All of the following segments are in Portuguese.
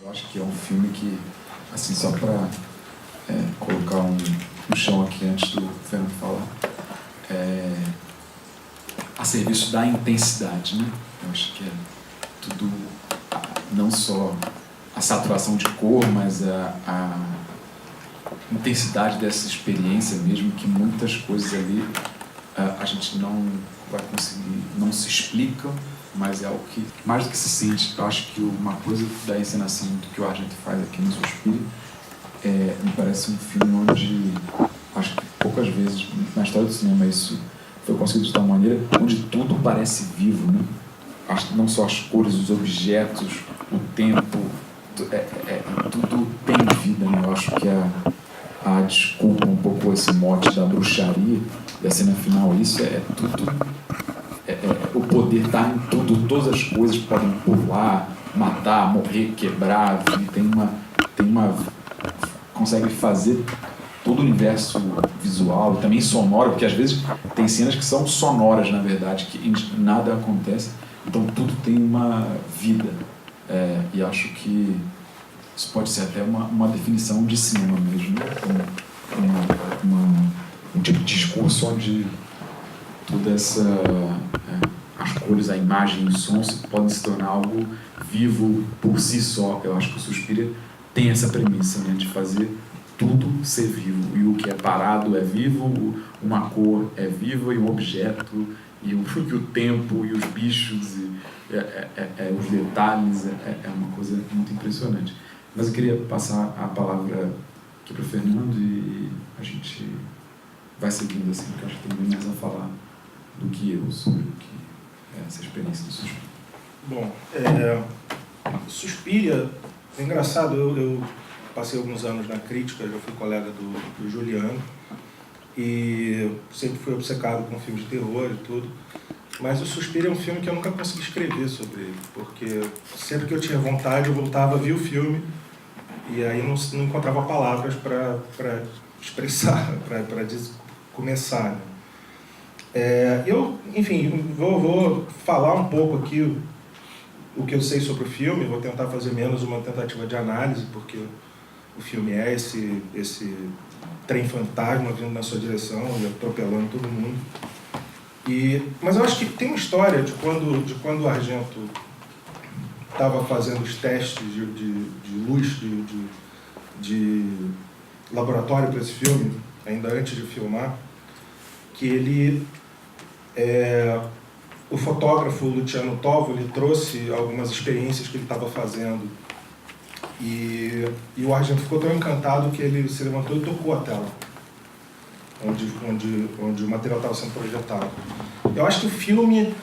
Eu acho que é um filme que, assim, só para colocar no chão aqui antes do Fernando falar, a serviço da intensidade, né? Eu acho que é tudo, não só a saturação de cor, mas a intensidade dessa experiência mesmo, que muitas coisas ali a gente não vai conseguir, não se explicam, mas é algo que, mais do que se sente. Eu acho que uma coisa da encenação do que o Argento faz aqui no Suspiria me parece um filme onde, acho que poucas vezes na história do cinema isso foi conseguido de tal maneira, onde tudo parece vivo, né? Acho que não só as cores, os objetos, o tempo, tudo tem vida, né? Eu acho que a desculpa, um pouco esse mote da bruxaria, da cena final, isso é tudo, o poder está em tudo, todas as coisas podem pular, matar, morrer, quebrar, consegue fazer todo o universo visual e também sonoro, porque às vezes tem cenas que são sonoras, na verdade, que nada acontece, então tudo tem uma vida, e acho que isso pode ser até uma definição de cinema mesmo, um tipo de discurso onde toda essa as cores, a imagem e o som podem se tornar algo vivo por si só. Eu acho que o Suspiria tem essa premissa, né, de fazer tudo ser vivo, e o que é parado é vivo, uma cor é viva, e um objeto, e o tempo, e os bichos, e os detalhes, é uma coisa muito impressionante. Mas eu queria passar a palavra aqui para o Fernando e a gente vai seguindo assim, porque eu acho que tem bem mais a falar do que eu sobre o que é essa experiência do Suspiria. Bom, Suspiria, é engraçado, eu passei alguns anos na crítica, já fui colega do Juliano, e sempre fui obcecado com filmes de terror e tudo, mas o Suspiria é um filme que eu nunca consegui escrever sobre ele, porque sempre que eu tinha vontade eu voltava, via o filme, e aí não encontrava palavras para expressar, para começar, né? Eu, enfim, vou falar um pouco aqui o que eu sei sobre o filme, vou tentar fazer menos uma tentativa de análise, porque o filme é esse trem fantasma vindo na sua direção e atropelando todo mundo. Mas eu acho que tem uma história de quando o Argento estava fazendo os testes de luz, de laboratório para esse filme, ainda antes de filmar, que ele, o fotógrafo Luciano Tovoli trouxe algumas experiências que ele estava fazendo, e o Argento ficou tão encantado que ele se levantou e tocou a tela onde o material estava sendo projetado. Eu acho que o filme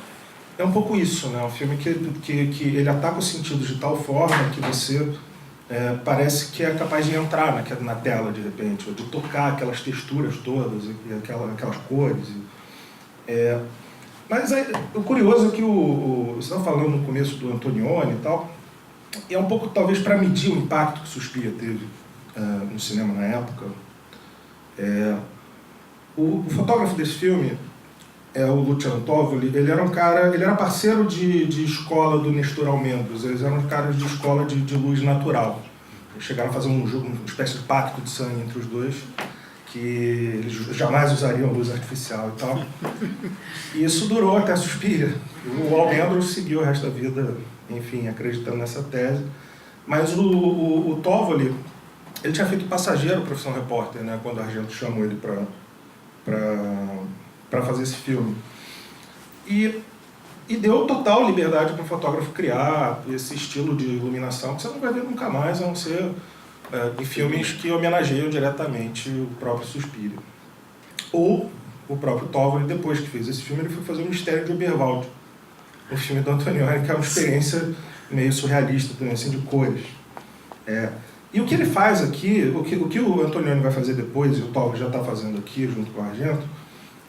é um pouco isso, né? Um filme que ele ataca os sentidos de tal forma que você parece que é capaz de entrar na tela de repente, ou de tocar aquelas texturas todas e aquelas cores. Mas o curioso é que você estava falando no começo do Antonioni e tal, e é um pouco talvez para medir o impacto que Suspiria teve no cinema na época. O fotógrafo desse filme o Luciano Tovoli, ele era parceiro de escola do Nestor Almendros, eles eram caras de escola de luz natural. Eles chegaram a fazer uma espécie de pacto de sangue entre os dois, que eles jamais usariam luz artificial e tal. E isso durou até Suspiria. O Almendros seguiu o resto da vida, enfim, acreditando nessa tese. Mas o Tovoli, ele tinha feito Passageiro, Profissão Repórter, né, quando a Argento chamou ele para fazer esse filme. E deu total liberdade para o fotógrafo criar esse estilo de iluminação que você não vai ver nunca mais, a não ser em filmes que homenageiam diretamente o próprio Suspiria. Ou o próprio Tovoli, depois que fez esse filme, ele foi fazer o Mistério de Oberwald, o filme do Antonioni, que é uma experiência meio surrealista também, assim, de cores. E o que ele faz aqui, o que o Antonioni vai fazer depois, e o Tovoli já está fazendo aqui junto com o Argento,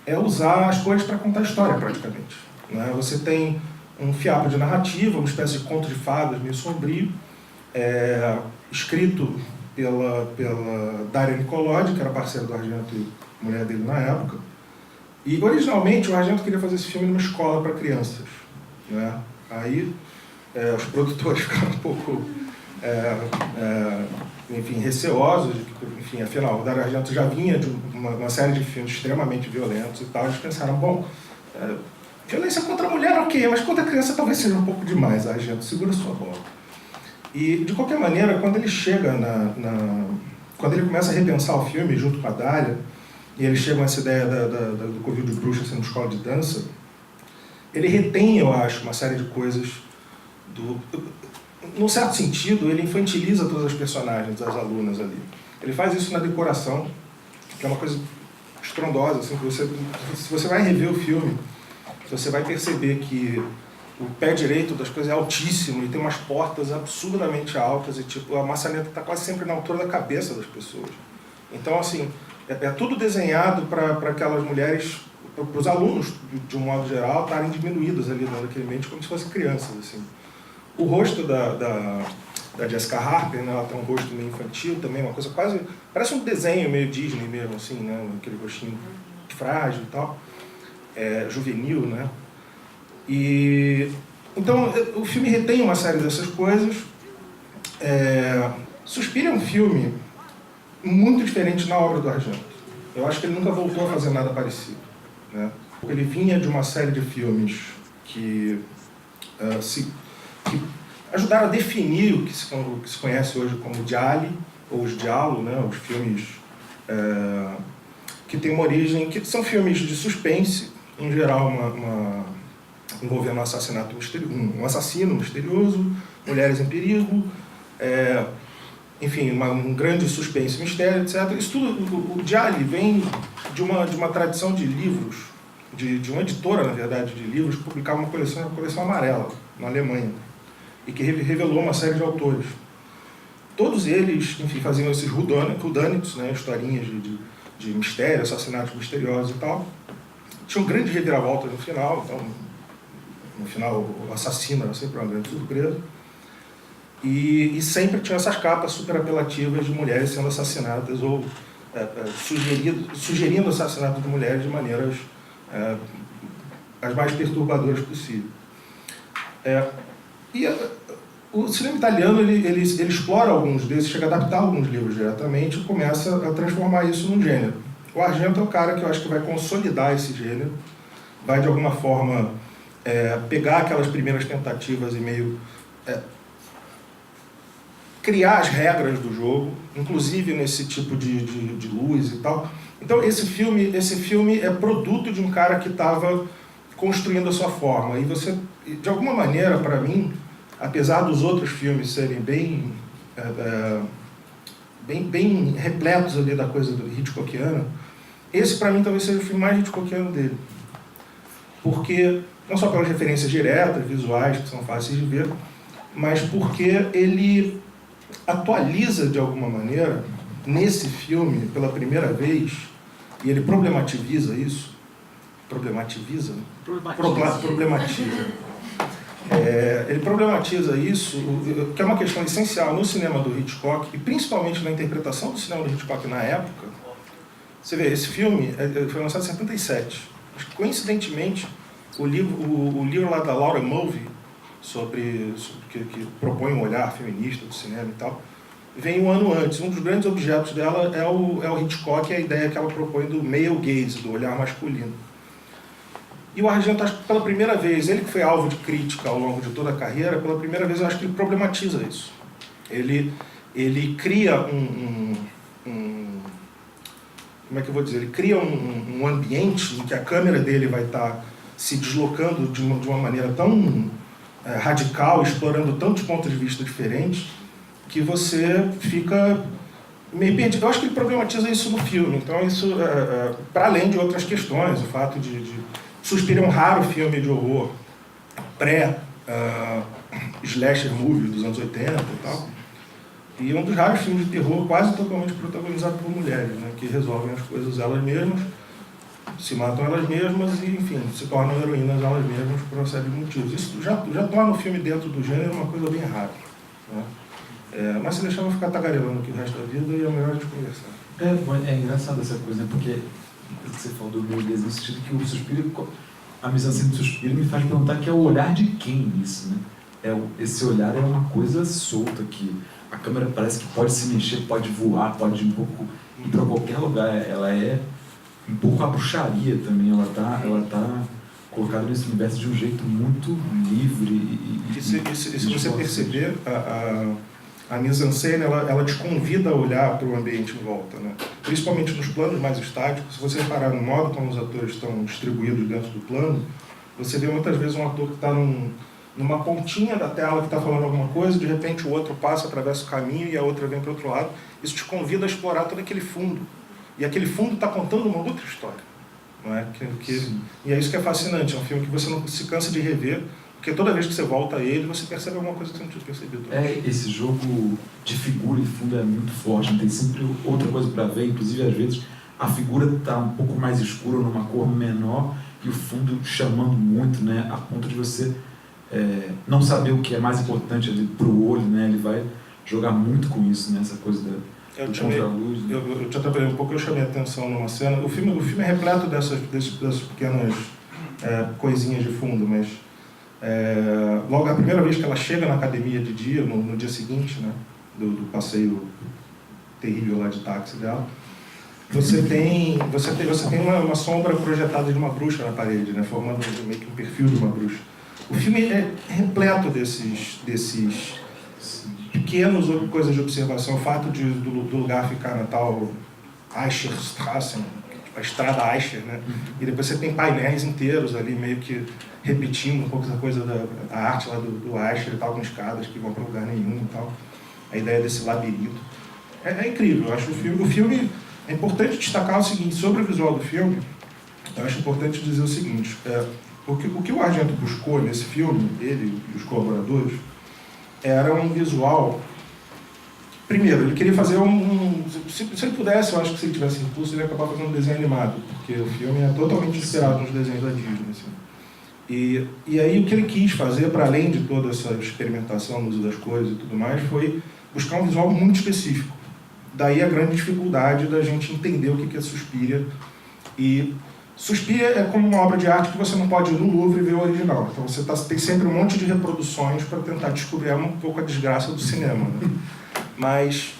é usar as cores para contar a história, praticamente, né? Você tem um fiapo de narrativa, uma espécie de conto de fadas meio sombrio, escrito pela Daria Nicolodi, que era parceira do Argento e mulher dele na época. E, originalmente, o Argento queria fazer esse filme numa escola para crianças, né? Aí, os produtores ficaram um pouco enfim, receosos, enfim, afinal, o Dario Argento já vinha de uma série de filmes extremamente violentos e tal, eles pensaram, bom, violência contra a mulher, ok, mas contra a criança talvez seja um pouco demais, a Argento segura sua bola. E, de qualquer maneira, quando ele chega quando ele começa a repensar o filme junto com a Dália, e eles chegam a essa ideia do Covil de Bruxas sendo escola de dança, ele retém, eu acho, uma série de coisas num certo sentido, ele infantiliza todas as personagens, as alunas ali. Ele faz isso na decoração, que é uma coisa estrondosa, assim, que se você vai rever o filme, você vai perceber que o pé direito das coisas é altíssimo e tem umas portas absurdamente altas e tipo, a maçaneta está quase sempre na altura da cabeça das pessoas. Então, assim, é tudo desenhado para aquelas mulheres, para os alunos, de um modo geral, estarem diminuídos ali naquele ambiente como se fossem crianças, assim. O rosto da Jessica Harper, né, ela tem um rosto meio infantil também, uma coisa quase... Parece um desenho meio Disney mesmo, assim, né, aquele rostinho frágil e tal, juvenil, né. E então o filme retém uma série dessas coisas. Suspira é um filme muito diferente na obra do Argento. Eu acho que ele nunca voltou a fazer nada parecido, né? Ele vinha de uma série de filmes que ajudaram a definir o que se conhece hoje como gialli, ou os giallo, né? Os filmes que têm uma origem, que são filmes de suspense, em geral envolvendo um assassinato misterioso, um assassino misterioso, mulheres em perigo, enfim, um grande suspense e mistério, etc. Isso tudo, o gialli vem de uma tradição de livros, de uma editora, na verdade, de livros, que publicava uma coleção amarela, na Alemanha, e que revelou uma série de autores. Todos eles, enfim, faziam esses whodunits, né, historinhas de mistério, assassinatos misteriosos e tal. Tinha um grande reviravolta no final, então, no final o assassino era sempre uma grande surpresa. E sempre tinha essas capas super apelativas de mulheres sendo assassinadas ou sugerindo o assassinato de mulheres de maneiras as mais perturbadoras possíveis. O cinema italiano ele explora alguns desses, chega a adaptar alguns livros diretamente e começa a transformar isso num gênero. O Argento é o cara que eu acho que vai consolidar esse gênero, vai de alguma forma pegar aquelas primeiras tentativas e meio criar as regras do jogo, inclusive nesse tipo de luz e tal. Então esse filme é produto de um cara que estava construindo a sua forma. E você, de alguma maneira, para mim, apesar dos outros filmes serem bem repletos ali da coisa do Hitchcockiana, esse para mim talvez seja o filme mais Hitchcockiano dele. Porque, não só pelas referências diretas, visuais, que são fáceis de ver, mas porque ele atualiza de alguma maneira, nesse filme, pela primeira vez, e ele problematiza isso, problematiza. Ele problematiza isso, que é uma questão essencial no cinema do Hitchcock, e principalmente na interpretação do cinema do Hitchcock na época. Você vê, esse filme foi lançado em 77. Acho que, coincidentemente, o livro lá da Laura Mulvey, que propõe um olhar feminista do cinema e tal, vem um ano antes. Um dos grandes objetos dela é o Hitchcock, a ideia que ela propõe do male gaze, do olhar masculino. E o Argento, acho que pela primeira vez, ele que foi alvo de crítica ao longo de toda a carreira, pela primeira vez eu acho que ele problematiza isso. Ele cria como é que eu vou dizer? Ele cria um ambiente em que a câmera dele vai estar se deslocando de uma maneira tão radical, explorando tantos pontos de vista diferentes, que você fica meio perdido. Eu acho que ele problematiza isso no filme. Então, isso, para além de outras questões, o fato de Suspiro é um raro filme de horror pré-slasher movie dos anos 80 e tal. E é um dos raros filmes de terror quase totalmente protagonizado por mulheres, né, que resolvem as coisas elas mesmas, se matam elas mesmas e, enfim, se tornam heroínas elas mesmas por uma série de motivos. Isso já torna o filme dentro do gênero uma coisa bem rara, né? Mas se deixar eu ficar tagarelando aqui o resto da vida e é melhor a gente conversar. É engraçado essa coisa, né? Porque você falou do meu Deus, no sentido que o Suspiro, a mise-en-scène do Suspiro me faz perguntar que é o olhar de quem isso, né? esse olhar é uma coisa solta, que a câmera parece que pode se mexer, pode voar, pode um pouco ir para qualquer lugar. Ela é um pouco a bruxaria também, ela tá colocada nesse universo de um jeito muito livre. E se você perceber, a mise-en-scène, ela te convida a olhar para o ambiente em volta, né? Principalmente nos planos mais estáticos. Se você reparar no modo como os atores estão distribuídos dentro do plano, você vê muitas vezes um ator que está numa pontinha da tela que está falando alguma coisa, de repente o outro passa, atravessa o caminho e a outra vem para o outro lado. Isso te convida a explorar todo aquele fundo. E aquele fundo está contando uma outra história. Não é? E é isso que é fascinante. É um filme que você não se cansa de rever, porque toda vez que você volta a ele, você percebe alguma coisa que você não tinha percebido. Esse jogo de figura e fundo é muito forte, tem sempre outra coisa para ver, inclusive às vezes a figura está um pouco mais escura, numa cor menor, e o fundo chamando muito, né, a ponto de você não saber o que é mais importante ali para o olho, né, ele vai jogar muito com isso, né, essa coisa do contra-luz. Né? Eu te atrapalhei um pouco, eu chamei a atenção numa cena. O filme é repleto dessas pequenas coisinhas de fundo, mas logo a primeira vez que ela chega na academia de dia, no dia seguinte, né, do passeio terrível lá de táxi dela, você tem uma sombra projetada de uma bruxa na parede, né, formando meio que um perfil de uma bruxa. O filme é repleto desses pequenos coisas de observação. O fato do lugar ficar na tal Eicherstraße, a estrada Eicher, né? E depois você tem painéis inteiros ali, meio que repetindo um pouco da coisa da arte lá do Eicher e tal, com escadas que vão para lugar nenhum e tal. A ideia desse labirinto. É incrível, eu acho o filme... É importante destacar o seguinte, sobre o visual do filme, eu acho importante dizer o seguinte, o que o Argento buscou nesse filme, ele e os colaboradores, era um visual... Primeiro, ele queria fazer se ele pudesse, eu acho que se ele tivesse impulso, ele ia acabar fazendo um desenho animado, porque o filme é totalmente inspirado nos desenhos da Disney. Assim. E aí o que ele quis fazer, para além de toda essa experimentação no uso das cores e tudo mais, foi buscar um visual muito específico. Daí a grande dificuldade da gente entender o que é Suspiria. E Suspiria é como uma obra de arte que você não pode ir no Louvre e ver o original. Então você tem sempre um monte de reproduções para tentar descobrir um pouco a desgraça do cinema. Né? Mas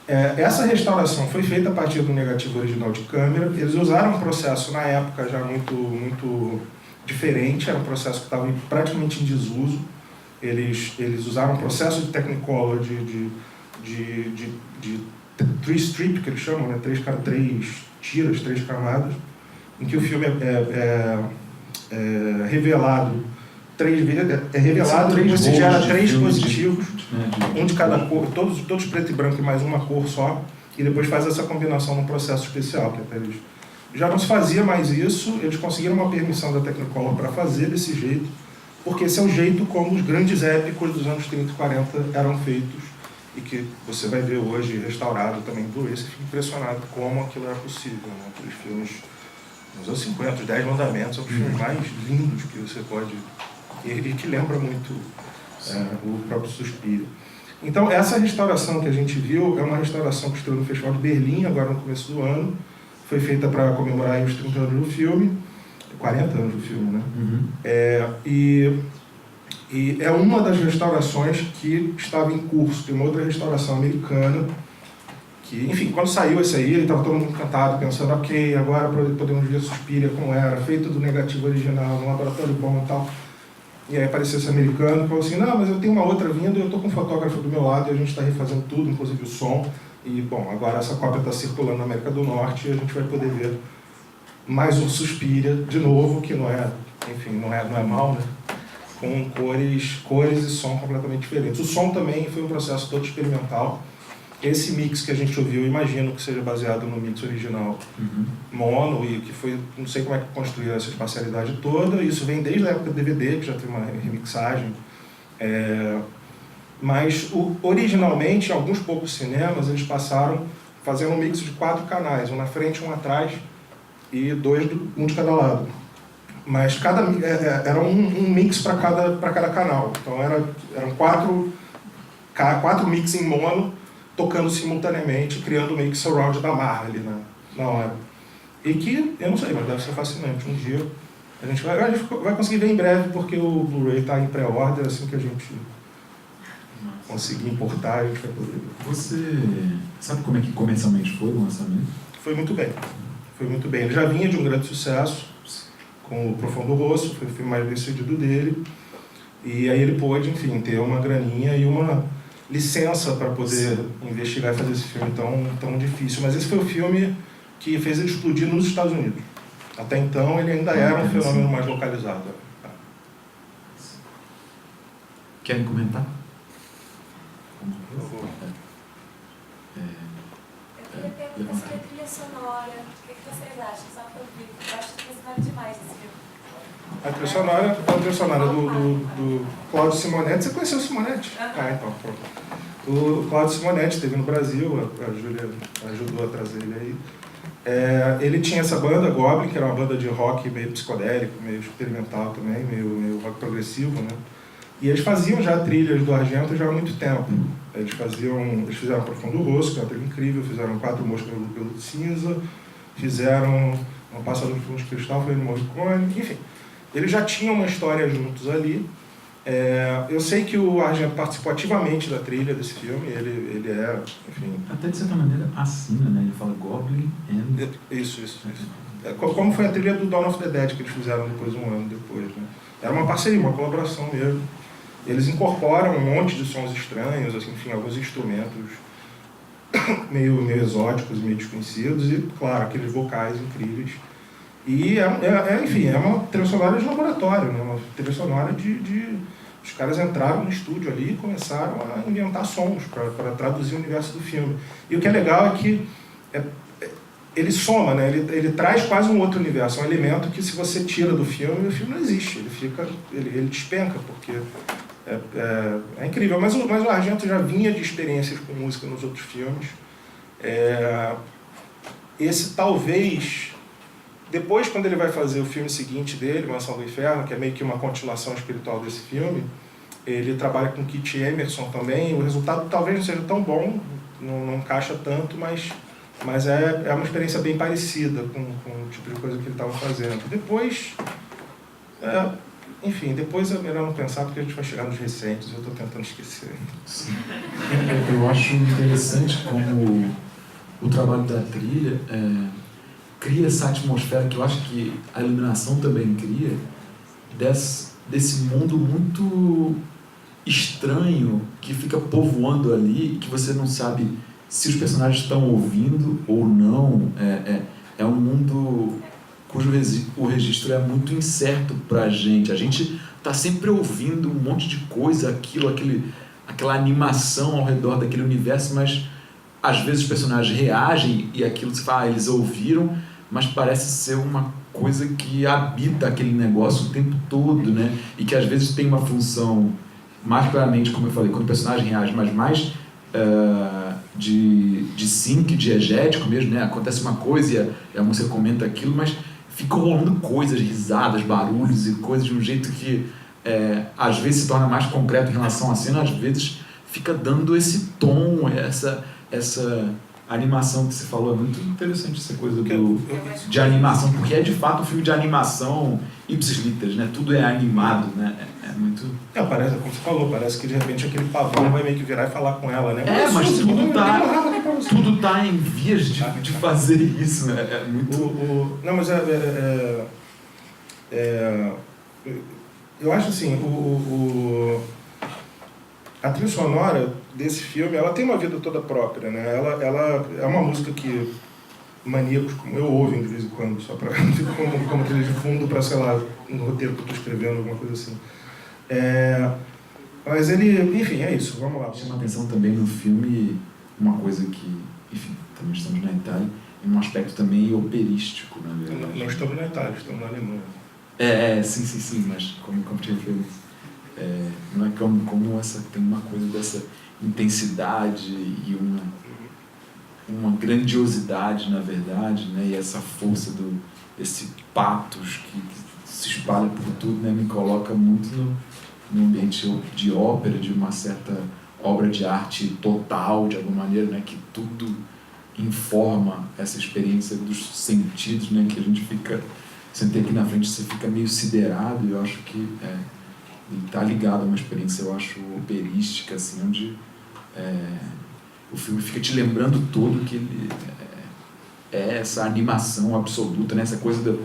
essa restauração foi feita a partir do negativo original de câmera. Eles usaram um processo na época já muito diferente, era um processo que estava praticamente em desuso. Eles usaram um processo de Technicolor de three strip, que eles chamam, né? três tiras, 3 camadas, em que o filme é revelado 3 vezes, depois se gera 3 positivos, um de cada cor, todos preto e branco e mais uma cor só, e depois faz essa combinação num processo especial, que até eles... Já não se fazia mais isso, eles conseguiram uma permissão da Technicolor para fazer desse jeito, porque esse é o jeito como os grandes épicos dos anos 30 e 40 eram feitos, e que você vai ver hoje restaurado também por isso, e fica impressionado como aquilo era possível. Né? Aqueles filmes nos anos 50, os 10 Mandamentos, são os filmes mais lindos que você pode... E que lembra muito o próprio Suspiria. Então, essa restauração que a gente viu é uma restauração que estreou no Festival de Berlim, agora no começo do ano. Foi feita para comemorar os 30 anos do filme, 40 anos do filme, né? E é uma das restaurações que estava em curso. Tem uma outra restauração americana que, enfim, quando saiu esse aí, ele estava todo mundo encantado, pensando, ok, agora podemos ver Suspiria como era, feito do negativo original, no laboratório bom e tal. E aí apareceu esse americano e falou assim, não, mas eu tenho uma outra vindo, eu estou com um fotógrafo do meu lado e a gente está refazendo tudo, inclusive o som. E, bom, agora essa cópia está circulando na América do Norte e a gente vai poder ver mais um Suspiria, de novo, que não é, enfim, não é mal, né? Com cores e som completamente diferentes. O som também foi um processo todo experimental. Esse mix que a gente ouviu, eu imagino que seja baseado no mix original mono, e que foi, não sei como é que construíram essa espacialidade toda. Isso vem desde a época do DVD, que já tem uma remixagem. Mas, originalmente, em alguns poucos cinemas, eles passaram fazendo um mix de 4 canais, um na frente, um atrás, e 2, um de cada lado. Mas era um mix para cada canal. Então eram 4 mix em mono, tocando simultaneamente, criando meio que surround da marra ali na hora. E que, eu não sei, mas deve ser fascinante. Um dia A gente vai conseguir ver em breve, porque o Blu-ray está em pré-order, assim que a gente conseguir importar, a gente vai poder ver. Você sabe como é que comercialmente foi o lançamento? Foi muito bem. Foi muito bem. Ele já vinha de um grande sucesso com o Profundo Rosso, foi o filme mais bem-sucedido dele. E aí ele pôde, enfim, ter uma graninha e uma licença para poder investigar e fazer esse filme tão difícil. Mas esse foi o filme que fez ele explodir nos Estados Unidos. Até então ele ainda era um fenômeno mais localizado. Querem comentar? Eu queria perguntar sobre a trilha sonora. O que vocês acham? Só para ouvir. Eu acho que a trilha sonora é demais desse filme. A trilha sonora do Claudio Simonetti. Você conheceu o Simonetti? Ah, então, pronto. O Claudio Simonetti esteve no Brasil, a Júlia ajudou a trazer ele aí. Ele tinha essa banda, Goblin, que era uma banda de rock meio psicodélico, meio experimental também, meio rock progressivo, né? E eles faziam já trilhas do Argento já há muito tempo. Eles fizeram Profundo Rosso, que é uma trilha incrível, fizeram Quatro Moscas no Pelo de Cinza, fizeram Um Passador de Fundo de Cristal, foi no Morricone, enfim. Eles já tinham uma história juntos ali. Eu sei que o Argento participou ativamente da trilha desse filme, ele é, enfim... Até de certa maneira assina, né? Ele fala Goblin and... Isso. Como foi a trilha do Dawn of the Dead que eles fizeram depois, um ano depois, né? Era uma parceria, uma colaboração mesmo. Eles incorporam um monte de sons estranhos, assim, enfim, alguns instrumentos meio exóticos, meio desconhecidos e, claro, aqueles vocais incríveis. E, enfim, é uma trilha sonora de laboratório, né? Uma trilha sonora de... Os caras entraram no estúdio ali e começaram a inventar sons para traduzir o universo do filme. E o que é legal é que ele soma, né? Ele traz quase um outro universo, um elemento que se você tira do filme, o filme não existe. Ele despenca, porque é incrível. Mas o Argento já vinha de experiências com música nos outros filmes. Esse talvez... Depois, quando ele vai fazer o filme seguinte dele, Mansão do Inferno, que é meio que uma continuação espiritual desse filme, ele trabalha com Kit Emerson também. O resultado talvez não seja tão bom, não encaixa tanto, mas é uma experiência bem parecida com o tipo de coisa que ele estava fazendo. Depois, enfim, depois é melhor não pensar, porque a gente vai chegar nos recentes, eu estou tentando esquecer. Sim. Eu acho interessante como o trabalho da trilha cria essa atmosfera que eu acho que a iluminação também cria, desse mundo muito estranho que fica povoando ali, que você não sabe se os personagens estão ouvindo ou não. É um mundo cujo o registro é muito incerto pra gente. A gente está sempre ouvindo um monte de coisa, aquela animação ao redor daquele universo, mas às vezes os personagens reagem e aquilo se fala, eles ouviram, mas parece ser uma coisa que habita aquele negócio o tempo todo, né? E que às vezes tem uma função mais claramente, como eu falei, quando o personagem reage, mas mais de sync, diegético mesmo, né? Acontece uma coisa e a música comenta aquilo, mas fica rolando coisas, risadas, barulhos e coisas de um jeito que às vezes se torna mais concreto em relação à cena, às vezes fica dando esse tom, essa animação que você falou. É muito interessante essa coisa de animação, porque é de fato um filme de animação ipsis literis, né? Tudo é animado, né? É muito... Parece, como você falou, parece que de repente aquele pavão vai meio que virar e falar com ela, né? Mas tudo tá em vias de fazer isso, né? É muito... Não, mas eu acho assim, a trilha sonora desse filme, ela tem uma vida toda própria, né? Ela é uma música que maníacos como eu ouvem de vez em quando, só para como trilha de fundo para, sei lá, no roteiro que eu estou escrevendo, alguma coisa assim. Mas ele, enfim, é isso, vamos lá. Chama atenção também no filme uma coisa que, enfim, também estamos na Itália, em um aspecto também operístico, na verdade. Não estamos na Itália, estamos na Alemanha. Sim, mas como tinha feito, não é como essa, tem uma coisa dessa intensidade e uma grandiosidade, na verdade, né? E essa força desse pathos que se espalha por tudo, né? Me coloca muito no ambiente de ópera, de uma certa obra de arte total, de alguma maneira, né? Que tudo informa essa experiência dos sentidos, né? Que a gente fica sentei aqui na frente, você fica meio siderado, e eu acho que está ligado a uma experiência, eu acho, operística, assim, onde o filme fica te lembrando todo que ele é essa animação absoluta, né? Essa coisa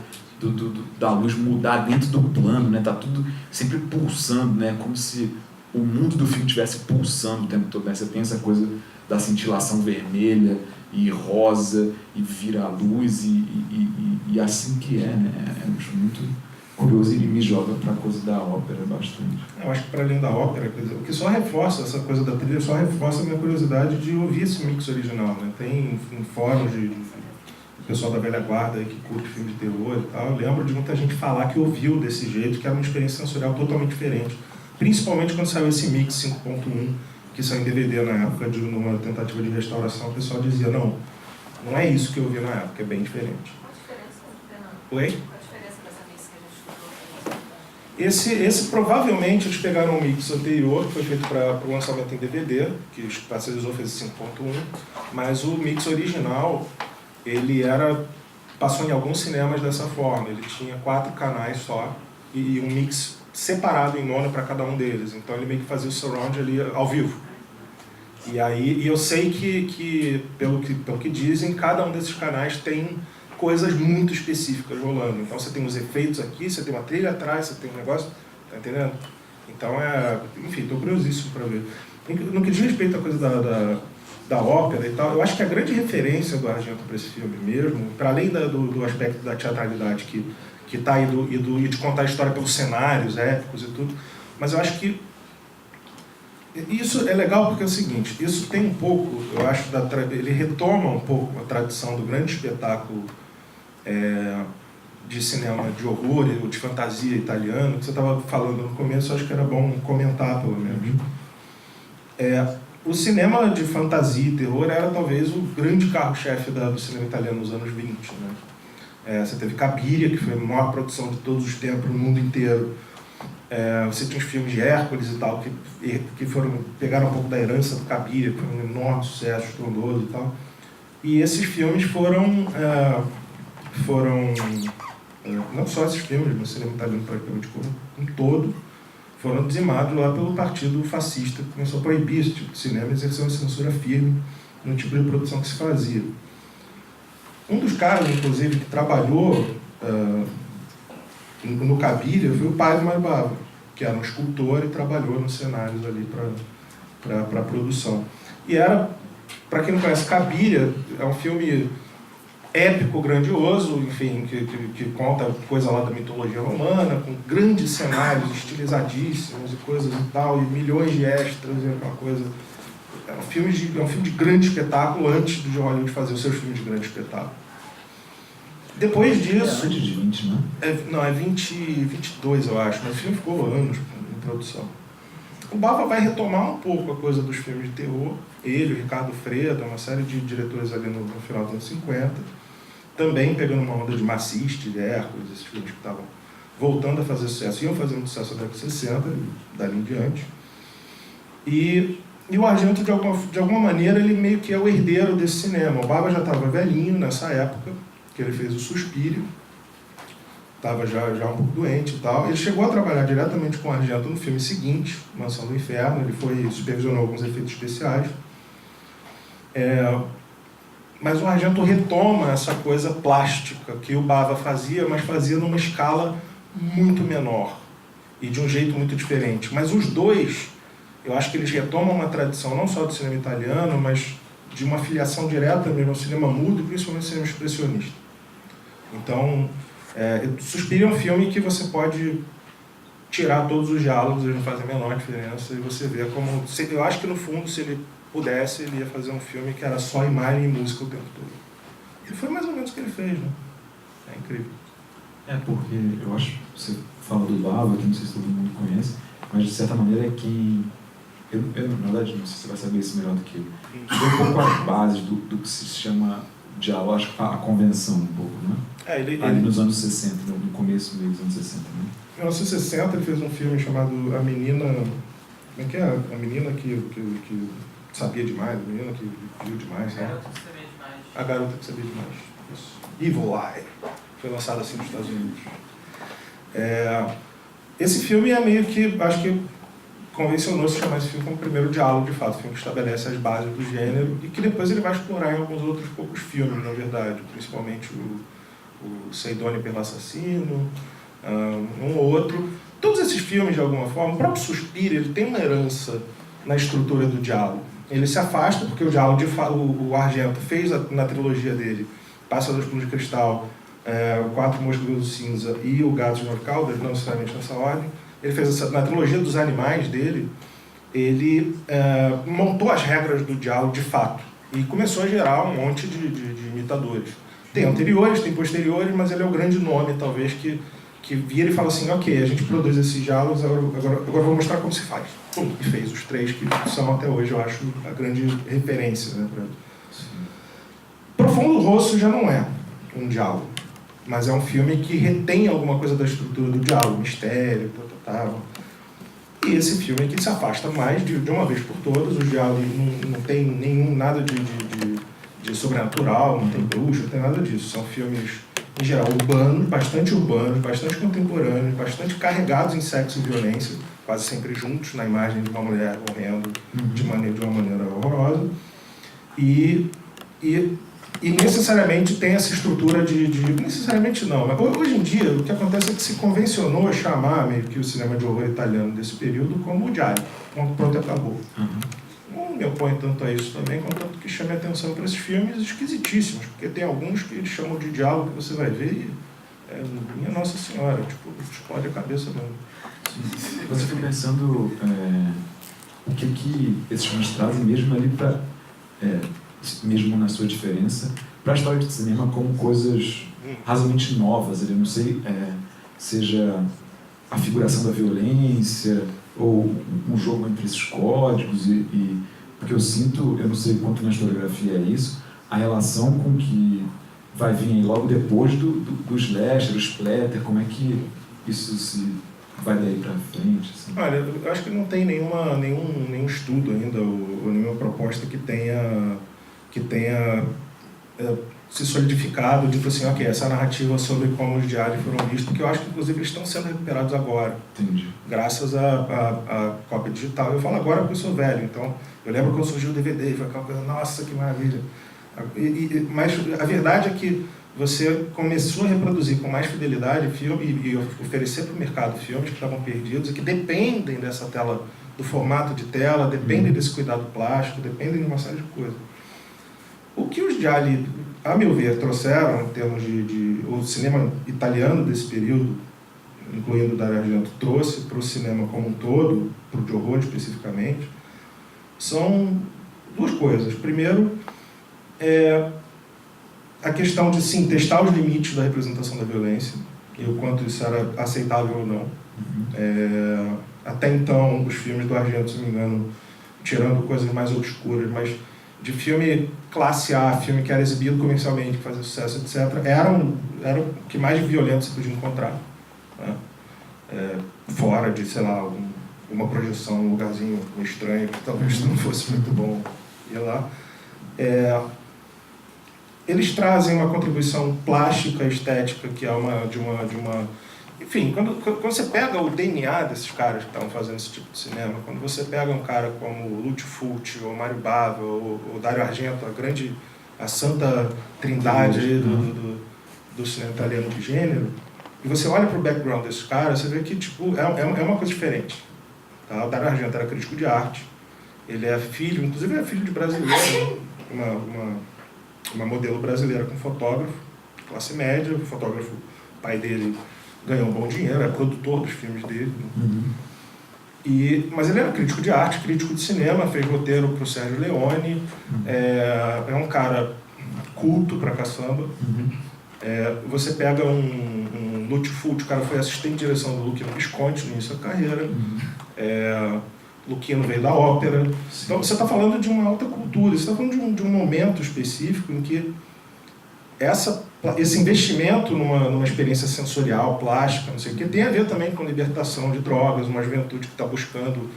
da luz mudar dentro do plano, né? Tá tudo sempre pulsando, né? Como se o mundo do filme estivesse pulsando o tempo todo, né? Você tem essa coisa da cintilação vermelha e rosa, e vira a luz, e assim que né? Eu acho muito curioso, e ele me joga para a coisa da ópera bastante. Eu acho que para além da ópera, o que só reforça essa coisa da trilha, só reforça a minha curiosidade de ouvir esse mix original, né? Tem em fóruns de pessoal da velha guarda aí que curte filme de terror e tal. Eu lembro de muita gente falar que ouviu desse jeito, que era uma experiência sensorial totalmente diferente. Principalmente quando saiu esse mix 5.1, que saiu em DVD na época, numa tentativa de restauração, o pessoal dizia, não é isso que eu vi na época, é bem diferente. Qual a diferença, Fernando? Oi? Qual a diferença dessa mix que a gente estudou? Esse provavelmente eles pegaram um mix anterior, que foi feito para o lançamento em DVD, que o Spacializou fez 5.1, mas o mix original, ele passou em alguns cinemas dessa forma. Ele tinha 4 canais só e um mix separado em mono para cada um deles. Então ele meio que fazia o surround ali ao vivo. E eu sei que pelo que dizem, cada um desses canais tem coisas muito específicas rolando. Então você tem os efeitos aqui, você tem uma trilha atrás, você tem um negócio, tá entendendo? Então enfim, estou curiosíssimo para ver. No que diz respeito à coisa da ópera e tal, eu acho que a grande referência do Argento para esse filme mesmo, para além do aspecto da teatralidade que está aí e de contar a história pelos cenários épicos e tudo, mas eu acho que isso é legal porque é o seguinte, isso tem um pouco, eu acho, ele retoma um pouco a tradição do grande espetáculo de cinema de horror ou de fantasia italiano, que você estava falando no começo, eu acho que era bom comentar, pelo menos. O cinema de fantasia e terror era talvez o grande carro-chefe do cinema italiano nos anos 20. Né? Você teve Cabiria, que foi a maior produção de todos os tempos no mundo inteiro. Você tinha os filmes de Hércules e tal, que pegaram um pouco da herança do Cabiria, que foi um enorme sucesso, estrondoso e tal. E esses filmes foram não só esses filmes, mas o cinema italiano praticamente como um todo, foram dizimados lá pelo partido fascista, que começou a proibir esse tipo de cinema e exerceu uma censura firme no tipo de produção que se fazia. Um dos caras, inclusive, que trabalhou no Cabiria foi o Padre Maibava, que era um escultor e trabalhou nos cenários ali para a produção. E para quem não conhece, Cabiria é um filme épico, grandioso, enfim, que conta coisa lá da mitologia romana, com grandes cenários estilizadíssimos e coisas e tal, e milhões de extras, e uma coisa... É um filme de grande espetáculo antes de Hollywood fazer os seus filmes de grande espetáculo. Depois disso... antes de 20, né? Não, é 22, eu acho, mas o filme ficou anos em produção. O Bava vai retomar um pouco a coisa dos filmes de terror. Ele, o Ricardo Freda, uma série de diretores ali no final dos anos 50, também pegando uma onda de Maciste, de Hércules, esses filmes que estavam voltando a fazer sucesso, iam fazendo sucesso na década de 60, dali em diante. E o Argento, de alguma maneira, ele meio que é o herdeiro desse cinema. O Bava já estava velhinho nessa época, que ele fez o Suspírio, estava já um pouco doente e tal. Ele chegou a trabalhar diretamente com o Argento no filme seguinte, Mansão do Inferno. Ele supervisionou alguns efeitos especiais. Mas o Argento retoma essa coisa plástica que o Bava fazia, mas fazia numa escala muito menor e de um jeito muito diferente. Mas os dois, eu acho que eles retomam uma tradição não só do cinema italiano, mas de uma filiação direta mesmo ao cinema mudo e principalmente ao cinema expressionista. Então, Suspiria é um filme que você pode tirar todos os diálogos, eles não fazem a menor diferença, e você vê como... Eu acho que, no fundo, se ele pudesse, ele ia fazer um filme que era só imagem e música o tempo todo. E foi mais ou menos o que ele fez, né? É incrível. Porque eu acho que você fala do Bava, que não sei se todo mundo conhece, mas de certa maneira é quem... Eu, na verdade, não sei se você vai saber isso melhor do que eu. Foi um pouco as bases do que se chama diálogo, acho que a convenção um pouco, né? Ali nos anos 60, no começo dos anos 60, né? Em 1960 ele fez um filme chamado A Menina... Como é que é? A menina que sabia demais, a menina que viu demais, né? A garota que sabia demais. A garota que sabia demais. Isso. Evil Eye. foi lançado assim nos Estados Unidos. Esse filme é meio que, acho que convencionou-se chamar esse filme como o primeiro diálogo, de fato, o filme que estabelece as bases do gênero e que depois ele vai explorar em alguns outros poucos filmes, na verdade, principalmente o Seidone pelo Assassino, um ou outro. Todos esses filmes, de alguma forma, o próprio Suspiria, ele tem uma herança na estrutura do diálogo. Ele se afasta, porque o diálogo, o Argento fez na trilogia dele, Pássaro das Plumas de Cristal, Quatro Mosquitos Cinza e o Gato de Nove Caudas, não necessariamente nessa ordem. Ele fez na trilogia dos animais dele, ele montou as regras do diálogo de fato e começou a gerar um monte de imitadores. Tem anteriores, tem posteriores, mas ele é o grande nome, talvez, que vira e fala assim, ok, a gente produz esses diálogos, agora vou mostrar como se faz. E fez os 3 que são até hoje, eu acho, a grande referência. Né, Profundo Rosso já não é um diálogo, mas é um filme que retém alguma coisa da estrutura do diálogo, mistério, tal. E esse filme aqui se afasta mais de uma vez por todas, os diálogos não tem nada de sobrenatural, não tem bruxa, não tem nada disso. São filmes, em geral, urbanos, bastante contemporâneos, bastante carregados em sexo e violência, quase sempre juntos na imagem de uma mulher morrendo de uma maneira horrorosa. E necessariamente tem essa estrutura necessariamente não, mas hoje em dia o que acontece é que se convencionou chamar meio que o cinema de horror italiano desse período como o giallo, pronto, acabou. Não me oponho tanto a isso também, contanto que chame a atenção para esses filmes esquisitíssimos, porque tem alguns que eles chamam de diálogo que você vai ver e minha Nossa Senhora, tipo, explode a cabeça mesmo. Você foi pensando o que esses filmes trazem mesmo ali para, mesmo na sua diferença, para a história de cinema como coisas razoavelmente novas. Eu não sei, seja a figuração da violência ou um jogo entre esses códigos porque eu sinto, eu não sei quanto na historiografia é isso, a relação com que vai vir aí logo depois do slasher, do splatter, como é que isso se vai daí para frente? Assim? Olha, eu acho que não tem nenhum estudo ainda ou nenhuma proposta que tenha se solidificado, tipo assim, ok, essa narrativa sobre como os diários foram vistos, que eu acho que inclusive eles estão sendo recuperados agora. Entendi. Graças à cópia digital. Eu falo agora porque eu sou velho, então eu lembro quando surgiu o DVD, foi aquela coisa, nossa, que maravilha. Mas a verdade é que você começou a reproduzir com mais fidelidade filme e oferecer para o mercado filmes que estavam perdidos e que dependem dessa tela, do formato de tela, dependem desse cuidado plástico, dependem de uma série de coisas. O que os gialli, a meu ver, trouxeram em termos o cinema italiano desse período, incluindo o Dario Argento, trouxe para o cinema como um todo, para o de horror especificamente, são 2 coisas. Primeiro, a questão de, sim, testar os limites da representação da violência e o quanto isso era aceitável ou não. Até então, os filmes do Argento, se não me engano, tirando coisas mais obscuras, mas de filme classe A, filme que era exibido comercialmente, que fazia sucesso, etc., era o que mais violento você podia encontrar. Né? Fora de, sei lá, uma projeção, um lugarzinho estranho, que talvez não fosse muito bom ir lá. Eles trazem uma contribuição plástica, estética, que é de uma... Enfim, quando você pega o DNA desses caras que estavam fazendo esse tipo de cinema, quando você pega um cara como o Lucio Fulci, ou Mario Bava, ou Dario Argento, a santa trindade do cinema italiano de gênero, e você olha para o background desses caras, você vê que tipo, é uma coisa diferente. Tá? O Dario Argento era crítico de arte, ele é filho, inclusive ele é filho de brasileiro, uma modelo brasileira com fotógrafo, classe média, o fotógrafo, o pai dele ganhou um bom dinheiro, é produtor dos filmes dele. Mas ele era crítico de arte, crítico de cinema, fez roteiro para o Sérgio Leone, é um cara culto pra caçamba. Você pega um Lucio Fulci, o cara foi assistente de direção do Luchino Visconti no início da carreira. Luchino veio da ópera. Então você está falando de uma alta cultura, você está falando de um momento específico em que esse investimento numa experiência sensorial, plástica, não sei o que, tem a ver também com libertação de drogas, uma juventude que está buscando...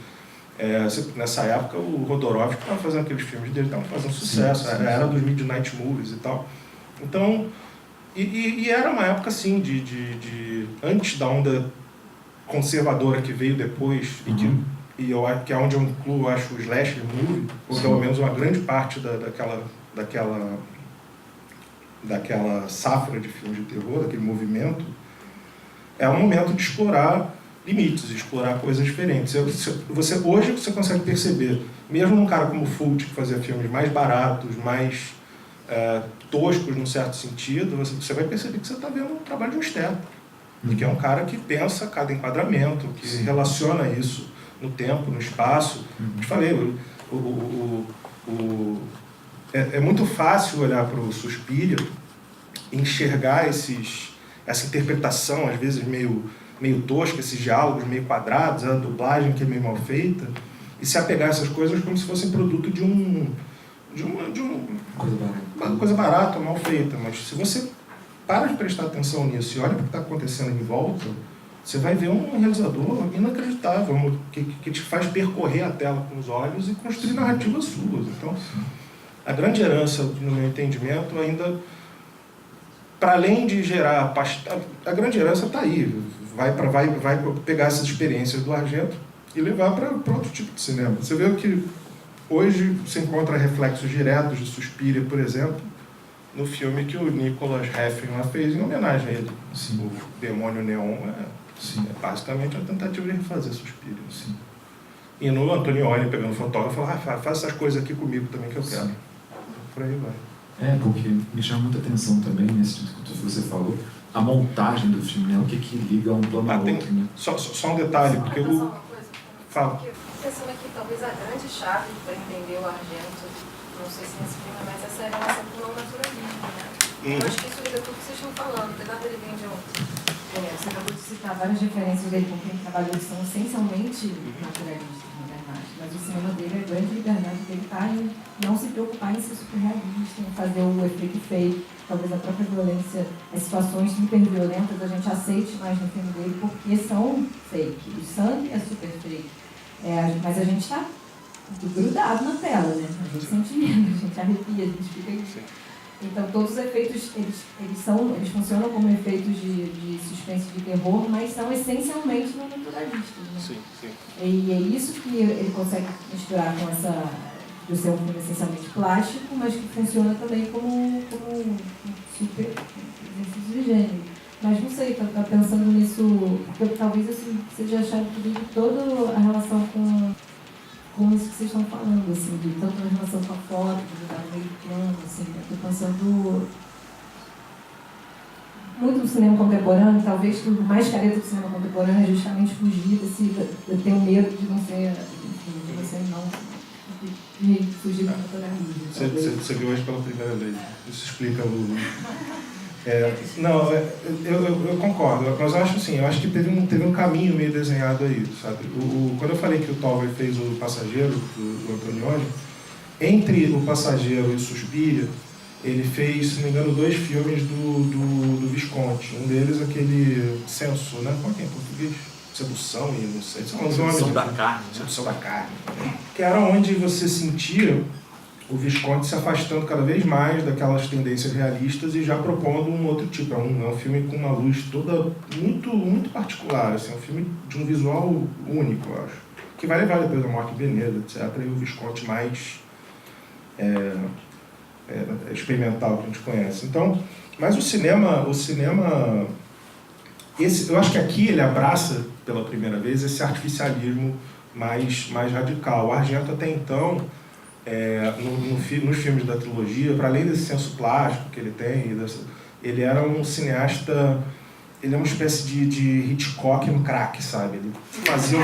nessa época, o Rodorovsky estava fazendo aqueles filmes dele, estavam fazendo sucesso, era dos Midnight Movies e tal. Então, E era uma época, assim, antes da onda conservadora que veio depois, que é onde eu incluo, acho, o slasher movie, ou pelo menos uma grande parte daquela safra de filmes de terror, daquele movimento, é um momento de explorar limites, de explorar coisas diferentes. Hoje você consegue perceber, mesmo um cara como Fulci, que fazia filmes mais baratos, mais toscos num certo sentido, você vai perceber que você está vendo o trabalho de um Stern, que é um cara que pensa cada enquadramento, que relaciona isso no tempo, no espaço. Eu te falei, é muito fácil olhar para o Suspiria e enxergar essa interpretação, às vezes meio tosca, esses diálogos meio quadrados, a dublagem que é meio mal feita, e se apegar a essas coisas como se fossem produto de uma coisa barata, mal feita. Mas se você para de prestar atenção nisso e olha para o que está acontecendo em volta, você vai ver um realizador inacreditável, que te faz percorrer a tela com os olhos e construir narrativas suas. Então, a grande herança, no meu entendimento, ainda, para além de gerar... A grande herança está aí. Vai pegar essas experiências do Argento e levar para outro tipo de cinema. Você vê que hoje você encontra reflexos diretos de Suspiria, por exemplo, no filme que o Nicholas Refn fez em homenagem a ele. Sim. O Demônio Neon é basicamente uma tentativa de refazer Suspiria. Sim. E no Antonioni, pegando o fotógrafo, falou, faz essas coisas aqui comigo também que eu quero. Por aí vai. Porque me chama muita atenção também, nesse que você falou, a montagem do filme, né? O que liga um plano ao outro, né? Só um detalhe, porque uma coisa. Fala. Pensando aqui, talvez a grande chave para entender o Argento, não sei se nesse filme, mas essa é a relação com o não naturalismo, né? Eu acho que isso liga tudo que vocês estão falando, apesar dele vir de ontem. Você acabou de citar várias referências dele com quem trabalhou, que são essencialmente naturalistas, na verdade. Mas o cinema dele, a grande liberdade dele está em não se preocupar em ser super realista, em fazer o efeito fake, talvez a própria violência, as situações hiperviolentas a gente aceite mais no filme dele porque são fake. O sangue é super fake. Mas a gente está grudado na tela, né? A gente sente medo, a gente arrepia, a gente fica isso. Então todos os efeitos, eles funcionam como efeitos de suspense de terror, mas são essencialmente não naturalistas, né? Sim. E é isso que ele consegue misturar com essa, do ser um filme essencialmente plástico, mas que funciona também como um super exercício de gênero. Mas não sei, tá pensando nisso, porque talvez isso seja achado de toda a relação com isso que vocês estão falando, assim, de tanto a relação com a foto, de dar meio plano, assim, eu tô pensando muito do cinema contemporâneo, talvez o mais careta do cinema contemporâneo é justamente fugir de ter o medo de não ser, enfim, de você não de fugir do naturalismo. Você viu hoje pela primeira vez. Isso explica o... eu concordo, mas eu acho assim, eu acho que teve um caminho meio desenhado aí, sabe? Quando eu falei que o Tolver fez o Passageiro, do Antonioni, entre o Passageiro e o Suspiria, ele fez, se não me engano, 2 filmes do Visconti. Um deles, aquele Censo, né? Qual que é em português? Sedução e não sei. Sedução da carne. Sedução da carne. Que era onde você sentia o Visconti se afastando cada vez mais daquelas tendências realistas e já propondo um outro tipo. É um filme com uma luz toda muito, muito particular. Assim, é um filme de um visual único, eu acho. Que vai levar depois a Morte de Veneza, etc. E o Visconti mais experimental que a gente conhece. Então, mas o cinema eu acho que aqui ele abraça pela primeira vez esse artificialismo mais radical. O Argento até então, nos filmes da trilogia, para além desse senso plástico que ele tem, ele era um cineasta, ele é uma espécie de Hitchcock no crack, sabe? Ele fazia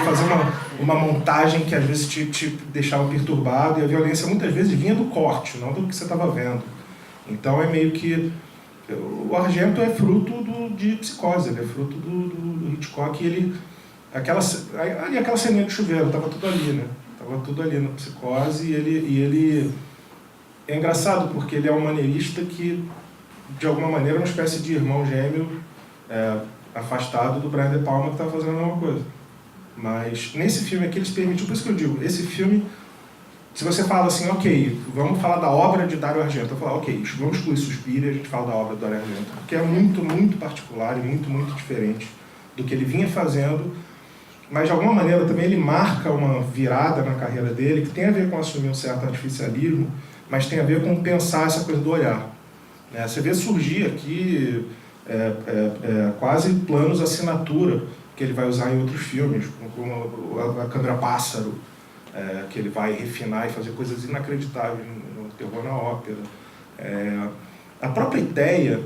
uma montagem que às vezes te deixava perturbado, e a violência muitas vezes vinha do corte, não do que você estava vendo. Então é meio que... O Argento é fruto de Psicose, ele é fruto do Hitchcock, e aquela ceninha do chuveiro, estava tudo ali, né? Estava tudo ali na Psicose, e ele... É engraçado, porque ele é um maneirista que, de alguma maneira, é uma espécie de irmão gêmeo afastado do Brian De Palma, que estava fazendo a mesma coisa. Mas nesse filme aqui eles permitiram, por isso que eu digo, esse filme se você fala assim, ok, vamos falar da obra de Dario Argento, eu falo, ok, vamos excluir Suspiria e a gente fala da obra do Dario Argento, porque é muito, muito particular e muito, muito diferente do que ele vinha fazendo, mas de alguma maneira também ele marca uma virada na carreira dele que tem a ver com assumir um certo artificialismo, mas tem a ver com pensar essa coisa do olhar. Né? Você vê surgir aqui quase planos assinatura que ele vai usar em outros filmes, como a câmera pássaro, que ele vai refinar e fazer coisas inacreditáveis no terror na ópera. A própria ideia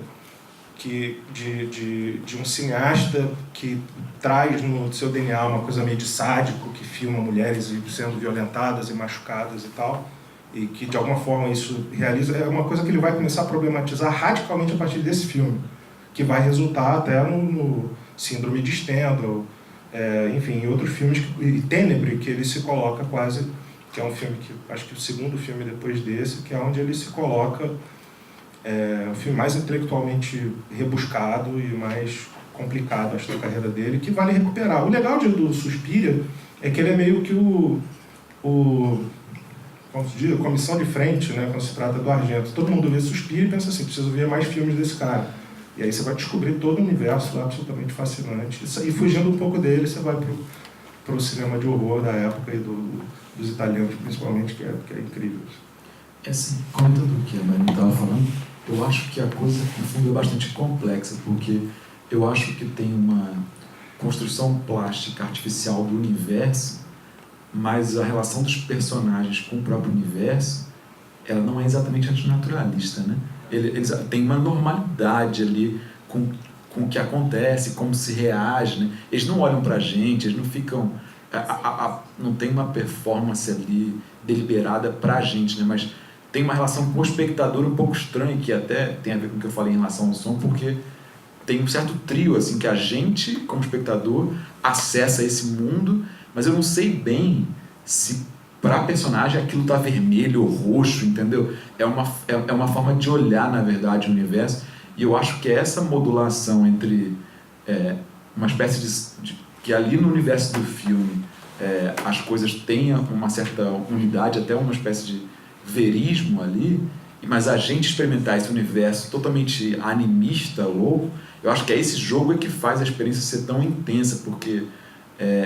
de um cineasta que traz no seu DNA uma coisa meio de sádico, que filma mulheres sendo violentadas e machucadas e tal, e que de alguma forma isso realiza, é uma coisa que ele vai começar a problematizar radicalmente a partir desse filme, que vai resultar até no Síndrome de Stendhal, enfim, em outros filmes, e Ténebre, que ele se coloca quase, que é um filme que, acho que o segundo filme depois desse, que é onde ele se coloca um filme mais intelectualmente rebuscado e mais complicado, acho, da carreira dele, que vale recuperar. O legal do Suspiria é que ele é meio que como se diz, a comissão de frente, né, quando se trata do Argento. Todo mundo vê Suspiria e pensa assim, preciso ver mais filmes desse cara. E aí você vai descobrir todo o universo absolutamente fascinante. E fugindo um pouco dele, você vai pro cinema de horror da época e dos italianos, principalmente, que é incrível. Assim, comentando o que a Marina estava falando, eu acho que a coisa, no fundo, é bastante complexa, porque eu acho que tem uma construção plástica artificial do universo, mas a relação dos personagens com o próprio universo, ela não é exatamente antinaturalista, né? Eles têm uma normalidade ali com o que acontece, como se reage, né? Eles não olham pra gente, eles não ficam... não tem uma performance ali deliberada pra gente, né? Mas tem uma relação com o espectador um pouco estranha, que até tem a ver com o que eu falei em relação ao som, porque tem um certo trio, assim, que a gente, como espectador, acessa esse mundo, mas eu não sei bem se para a personagem aquilo está vermelho ou roxo, entendeu? É uma forma de olhar, na verdade, o universo, e eu acho que essa modulação entre uma espécie de que ali no universo do filme as coisas tenham uma certa unidade, até uma espécie de verismo ali, mas a gente experimentar esse universo totalmente animista, louco, eu acho que esse jogo que faz a experiência ser tão intensa, porque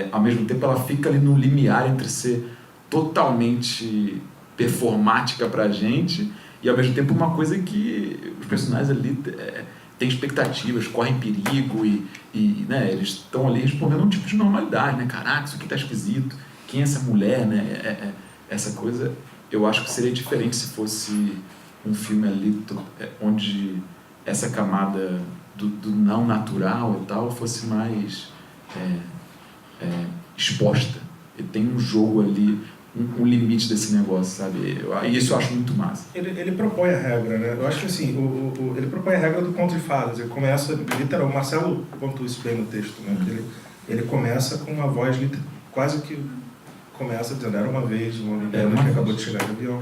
ao mesmo tempo ela fica ali no limiar entre ser totalmente performática pra gente e ao mesmo tempo uma coisa que os personagens ali têm expectativas, correm perigo e né, eles estão ali respondendo um tipo de normalidade, né? Caraca, isso aqui tá esquisito, quem é essa mulher, né? Essa coisa, eu acho que seria diferente se fosse um filme ali onde essa camada do não natural e tal fosse mais exposta. E tem um jogo ali, um limite desse negócio, sabe? E isso eu acho muito massa. Ele propõe a regra, né? Eu acho que assim, ele propõe a regra do conto de fadas. Ele começa, literal, o Marcelo contou isso bem no texto, né? Ele começa com uma voz quase que começa dizendo, era uma vez uma menina que acabou de chegar de avião.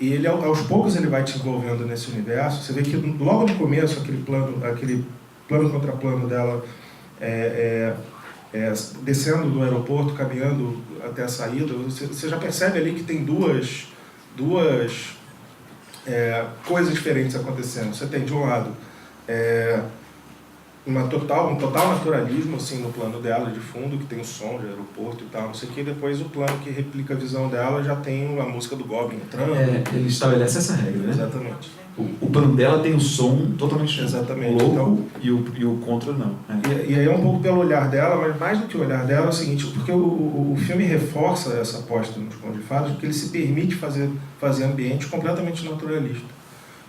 E ele, aos poucos, ele vai te envolvendo nesse universo. Você vê que logo no começo, aquele plano contra plano dela descendo do aeroporto, caminhando até a saída, você já percebe ali que tem duas coisas diferentes acontecendo. Você tem, de um lado, um total naturalismo assim, no plano dela, de fundo, que tem o som de aeroporto e tal, não sei o que, e depois o plano que replica a visão dela já tem a música do Goblin entrando. Ele estabelece essa regra, né? Exatamente. O plano dela tem o som totalmente louco, então, e o contra não. E aí é um pouco pelo olhar dela, mas mais do que o olhar dela é o seguinte, porque o filme reforça essa aposta nos contos de fadas, porque ele se permite fazer ambiente completamente naturalista.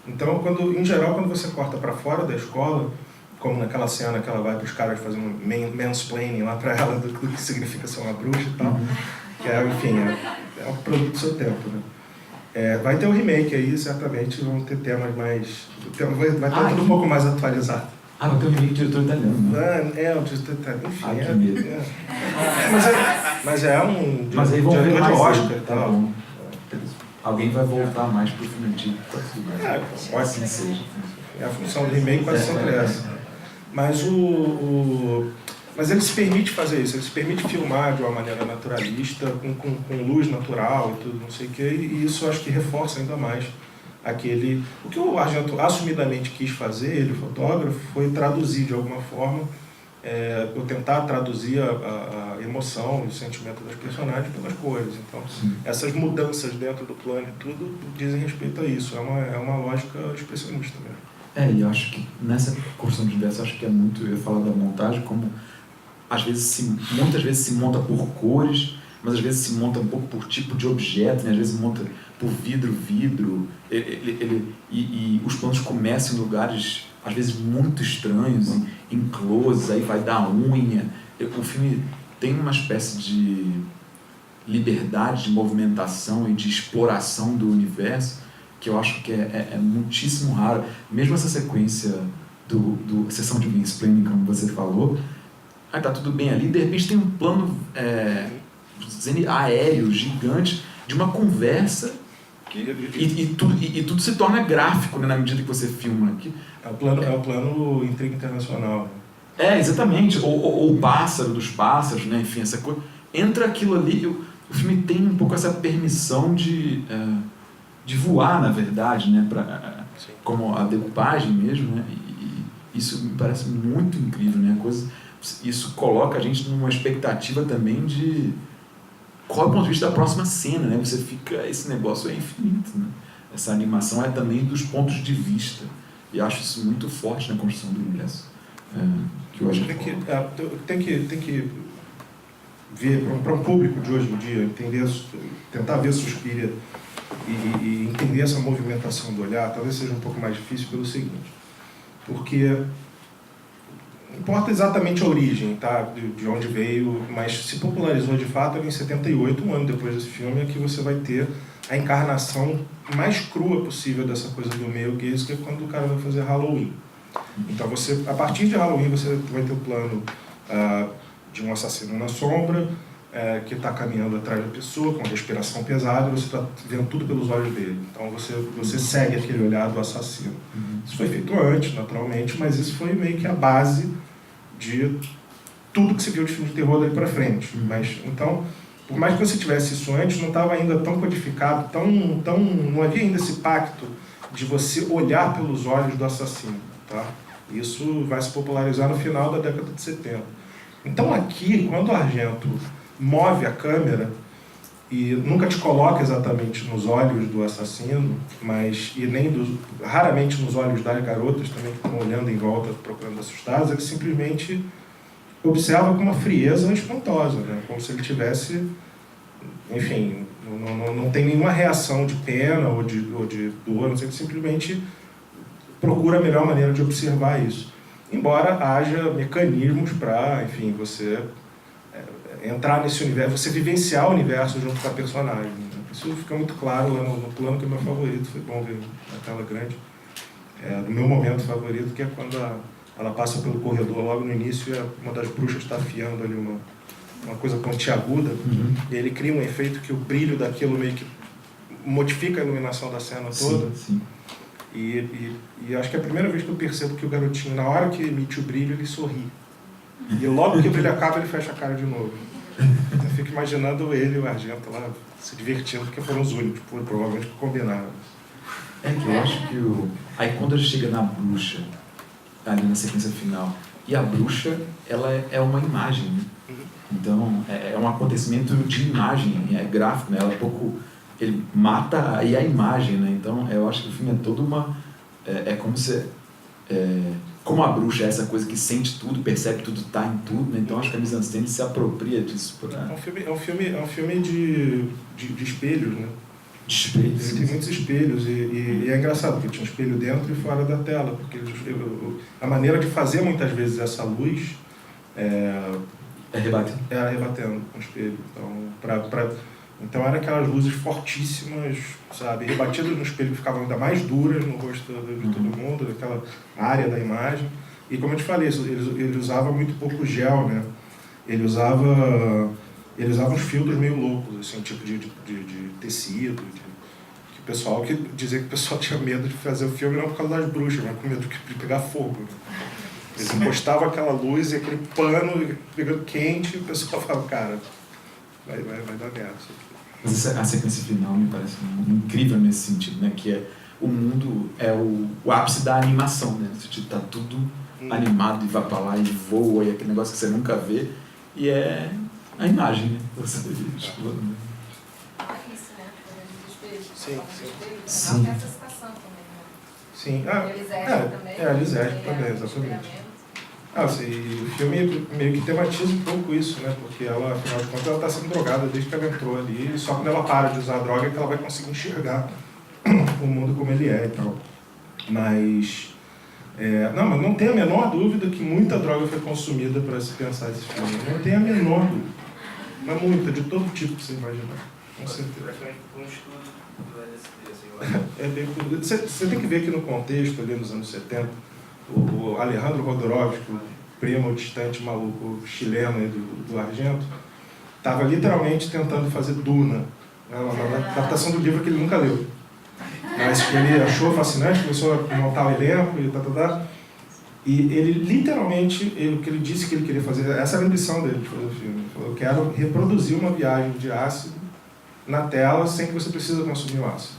Então, em geral, quando você corta para fora da escola, como naquela cena que ela vai para os caras fazendo um mansplaining lá para ela do que significa ser uma bruxa e tal, que enfim, é um produto do seu tempo, né? Vai ter um remake aí, certamente vão ter temas mais... Vai ter tudo um pouco mais atualizado. Vai ter um remake de diretor italiano, né? O diretor italiano, enfim. Que medo. Mas é um mas aí vão ver diretor de mais Oscar e tal. Bom. Alguém vai voltar mais pro filme antigo. Pode assim seja. A função do remake quase sempre essa. Mas Mas ele se permite fazer isso, ele se permite filmar de uma maneira naturalista, com luz natural e tudo, não sei o quê, e isso eu acho que reforça ainda mais o que o Argento assumidamente quis fazer, ele, fotógrafo, foi traduzir de alguma forma, ou tentar traduzir a emoção e o sentimento das personagens pelas cores. Então, essas mudanças dentro do plano e tudo dizem respeito a isso, é uma lógica expressionista mesmo. E eu acho que nessa construção de universo, acho que é muito, eu ia falar da montagem, como muitas vezes se monta por cores, mas às vezes se monta um pouco por tipo de objeto, né? Às vezes monta por vidro, e os planos começam em lugares às vezes muito estranhos, em close, aí vai dar unha. O filme tem uma espécie de liberdade de movimentação e de exploração do universo que eu acho que é muitíssimo raro. Mesmo essa sequência a sessão de mansplaining, como você falou, aí tá tudo bem ali, de repente tem um plano aéreo, gigante, de uma conversa e tudo se torna gráfico, né, na medida que você filma aqui. É o plano Intriga Internacional. Exatamente. Ou o pássaro dos pássaros, né, enfim, essa coisa. Entra aquilo ali, o filme tem um pouco essa permissão de voar, na verdade, né, como a decupagem mesmo, né, e isso me parece muito incrível, né, isso coloca a gente numa expectativa também de qual é o ponto de vista da próxima cena, né, esse negócio é infinito, né, essa animação é também dos pontos de vista, e acho isso muito forte na construção do universo, que eu acho tem que ver, para um público de hoje em dia, tentar ver Suspiria e entender essa movimentação do olhar, talvez seja um pouco mais difícil pelo seguinte, porque não importa exatamente a origem, tá, de onde veio, mas se popularizou de fato em 78, um ano depois desse filme, é que você vai ter a encarnação mais crua possível dessa coisa do male gaze, que é quando o cara vai fazer Halloween. Então, a partir de Halloween, você vai ter o plano de um assassino na sombra, que está caminhando atrás da pessoa, com a respiração pesada, você está vendo tudo pelos olhos dele. Então, você segue aquele olhar do assassino. Isso foi feito antes, naturalmente, mas isso foi meio que a base de tudo que se viu de filme de terror daí para frente. Mas, então, por mais que você tivesse isso antes, não estava ainda tão codificado, não havia ainda esse pacto de você olhar pelos olhos do assassino. Tá? Isso vai se popularizar no final da década de 70. Então aqui, quando o Argento move a câmera e nunca te coloca exatamente nos olhos do assassino, raramente nos olhos das garotas também que estão olhando em volta procurando assustadas, ele simplesmente observa com uma frieza espantosa, né? Como se ele tivesse, enfim, não tem nenhuma reação de pena ou de dor, ele simplesmente procura a melhor maneira de observar isso. Embora haja mecanismos para, enfim, você entrar nesse universo, você vivenciar o universo junto com a personagem. Né? Isso fica muito claro lá no plano, que é o meu favorito, foi bom ver na tela grande. O meu momento favorito, que é quando ela passa pelo corredor logo no início e uma das bruxas está afiando ali uma coisa pontiaguda, e ele cria um efeito que o brilho daquilo meio que modifica a iluminação da cena toda. Sim. E acho que é a primeira vez que eu percebo que o garotinho, na hora que emite o brilho, ele sorri. E logo que o brilho acaba, ele fecha a cara de novo. Eu fico imaginando ele e o Argento lá se divertindo, porque foram os únicos, provavelmente, que combinaram. Que eu acho que aí quando ele chega na bruxa, ali na sequência final, e a bruxa, ela é uma imagem, né? Então, é um acontecimento de imagem, é gráfico, né? Ele mata aí a imagem, né? Então, eu acho que o filme é toda uma... como se... como a bruxa é essa coisa que sente tudo, percebe tudo, tá em tudo, né? Então, acho que a mise-en-scène se apropria disso. É um filme de espelhos, né? De espelhos. Ele tem muitos espelhos e é engraçado, porque tinha um espelho dentro e fora da tela, porque a maneira de fazer muitas vezes essa luz rebatendo com o espelho. Então eram aquelas luzes fortíssimas, sabe, rebatidas no espelho, que ficavam ainda mais duras no rosto de todo mundo, aquela área da imagem. E como eu te falei, ele usava muito pouco gel, né? Ele usava uns filtros meio loucos, assim, tipo de tecido, que dizia que o pessoal tinha medo de fazer o filme não por causa das bruxas, mas com medo de pegar fogo. Né? Eles encostavam aquela luz e aquele pano pegando quente e o pessoal falava, cara, vai dar merda isso aqui. Mas a sequência final me parece incrível nesse sentido, né? Que é o mundo é o ápice da animação, né? Tá tudo animado e vai pra lá e voa e aquele negócio que você nunca vê e é a imagem, né? Você vê, tipo, né? Isso, né? Sim. Sim. Essa citação também, né? Sim, A Elisete também, exatamente. Assim, o filme meio que tematiza um pouco isso, né? Porque ela, afinal de contas, ela está sendo drogada desde que ela entrou ali, e só quando ela para de usar a droga é que ela vai conseguir enxergar o mundo como ele é e tal. Mas não tem a menor dúvida que muita droga foi consumida para se pensar esse filme. Não tem a menor dúvida. Mas muita, de todo tipo que você imaginar. Com certeza. Praticamente um estudo do LSD, assim, Bem, você tem que ver que no contexto, ali nos anos 70, o Alejandro Jodorowsky, o primo distante maluco chileno do Argento, estava literalmente tentando fazer Duna, né, uma adaptação do livro que ele nunca leu. Mas que ele achou fascinante, começou a montar o elenco e ele literalmente, o que ele disse que ele queria fazer, essa era a ambição dele de fazer o filme. Ele falou, eu quero reproduzir uma viagem de ácido na tela sem que você precise consumir o ácido.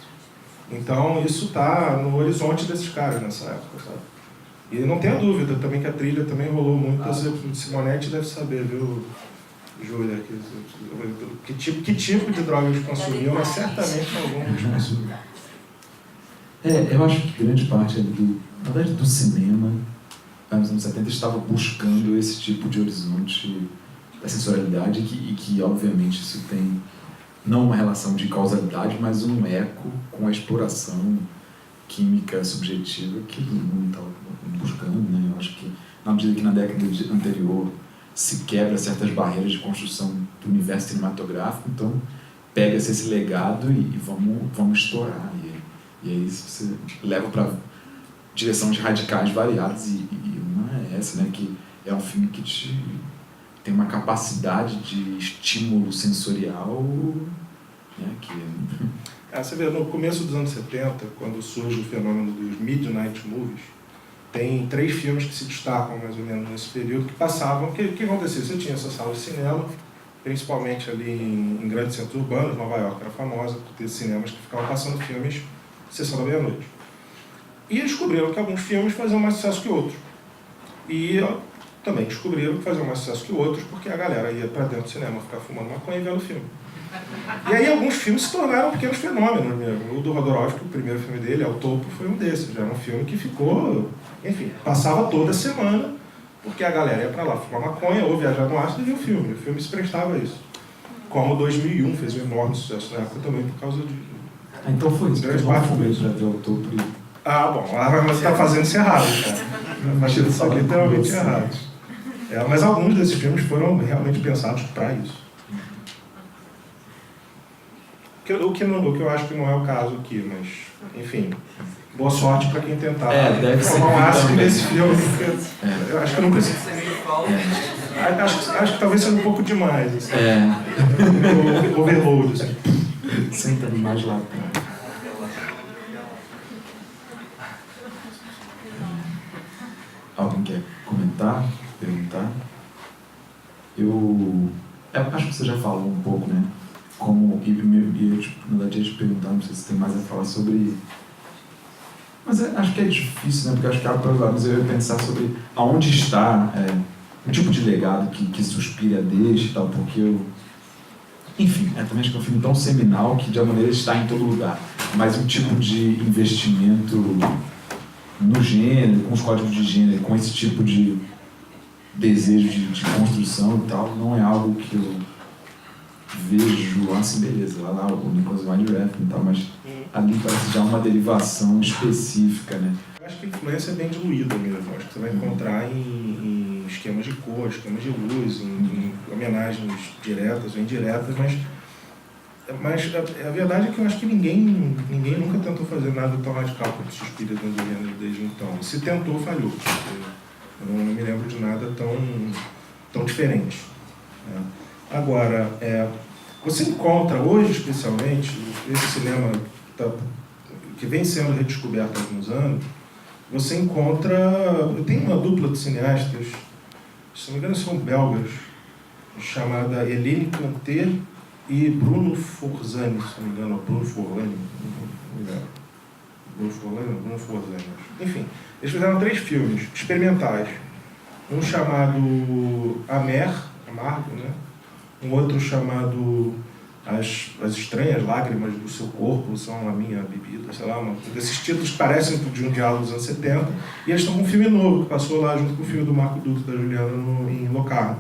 Então isso está no horizonte desses caras nessa época, sabe? E não tenha dúvida também que a trilha também rolou muito. Simonetti deve saber, viu, Júlia? Que tipo de droga eles consumiam, mas certamente algum eles consumiam. Eu acho que grande parte na verdade, do cinema, nos anos 70, estava buscando esse tipo de horizonte da sensorialidade e que obviamente, isso tem não uma relação de causalidade, mas um eco com a exploração química subjetiva que todo mundo estava buscando, né? Eu acho que, na medida que na década anterior se quebra certas barreiras de construção do universo cinematográfico, então pega-se esse legado e vamos estourar. E aí você leva para direções radicais variadas e uma é essa, né? Que é um filme que tem uma capacidade de estímulo sensorial, né? Você vê, no começo dos anos 70, quando surge o fenômeno dos Midnight Movies, tem 3 filmes que se destacam mais ou menos nesse período, que passavam. O que acontecia? Você tinha essa sala de cinema, principalmente ali em grandes centros urbanos, Nova York era famosa por ter cinemas que ficavam passando filmes sessão da meia-noite. E descobriram que alguns filmes faziam mais sucesso que outros. E também descobriram que faziam mais sucesso que outros porque a galera ia para dentro do cinema ficar fumando maconha e vendo filme. E aí alguns filmes se tornaram pequenos fenômenos mesmo. O do Jodorowsky, o primeiro filme dele, Ao Topo, foi um desses. Já era um filme que ficou, enfim, passava toda semana, porque a galera ia para lá fumar maconha ou viajar no ácido e ver o filme. O filme se prestava a isso. Como 2001 fez um enorme sucesso na época também por causa de... Então foi isso, grande eu parte fumei para ver O Topo e... bom, mas você está fazendo isso errado, cara. Mas isso aqui literalmente errado. Mas alguns desses filmes foram realmente pensados para isso. O que eu acho que não é o caso aqui, mas, enfim, boa sorte para quem tentar deve ser formar um ácido nesse filme. É. Eu acho que eu nunca... Acho que talvez seja um pouco demais. Assim. Overload. Assim. Senta mais lá. Alguém quer comentar? Perguntar? Eu acho que você já falou um pouco, né? Como, e na verdade, eu ia te perguntar, não sei se tem mais a falar sobre... Mas acho que é difícil, né? Porque acho que há problemas. Eu ia pensar sobre aonde está o tipo de legado que Suspiria deixa e tal, porque eu... Enfim, também acho que é um filme tão seminal que, de alguma maneira, está em todo lugar. Mas um tipo de investimento no gênero, com os códigos de gênero, com esse tipo de desejo de construção e tal, não é algo que eu vejo assim, beleza, lá o Nicholas Winding Refn e tal, mas ali parece já uma derivação específica, né? Eu acho que a influência é bem diluída mesmo. Acho que você vai encontrar em esquemas de cor, esquemas de luz, em homenagens diretas ou indiretas, mas a verdade é que eu acho que ninguém nunca tentou fazer nada tão radical quanto Suspiria desde então. Se tentou, falhou. Eu não me lembro de nada tão diferente. Né? Agora, você encontra hoje, especialmente, esse cinema que vem sendo redescoberto há alguns anos, você encontra... Tem uma dupla de cineastas, se não me engano são belgas, chamada Hélène Conté e Bruno Forzani, se não me engano, Bruno Forlani, Bruno Forzani. Enfim, eles fizeram 3 filmes experimentais. Um chamado Amargo, né? Um outro chamado As Estranhas Lágrimas do Seu Corpo São a Minha Bebida, sei lá, desses títulos que parecem de um diálogo dos anos 70, e eles estão com um filme novo, que passou lá junto com o filme do Marco Dutra e da Juliana em Locarno.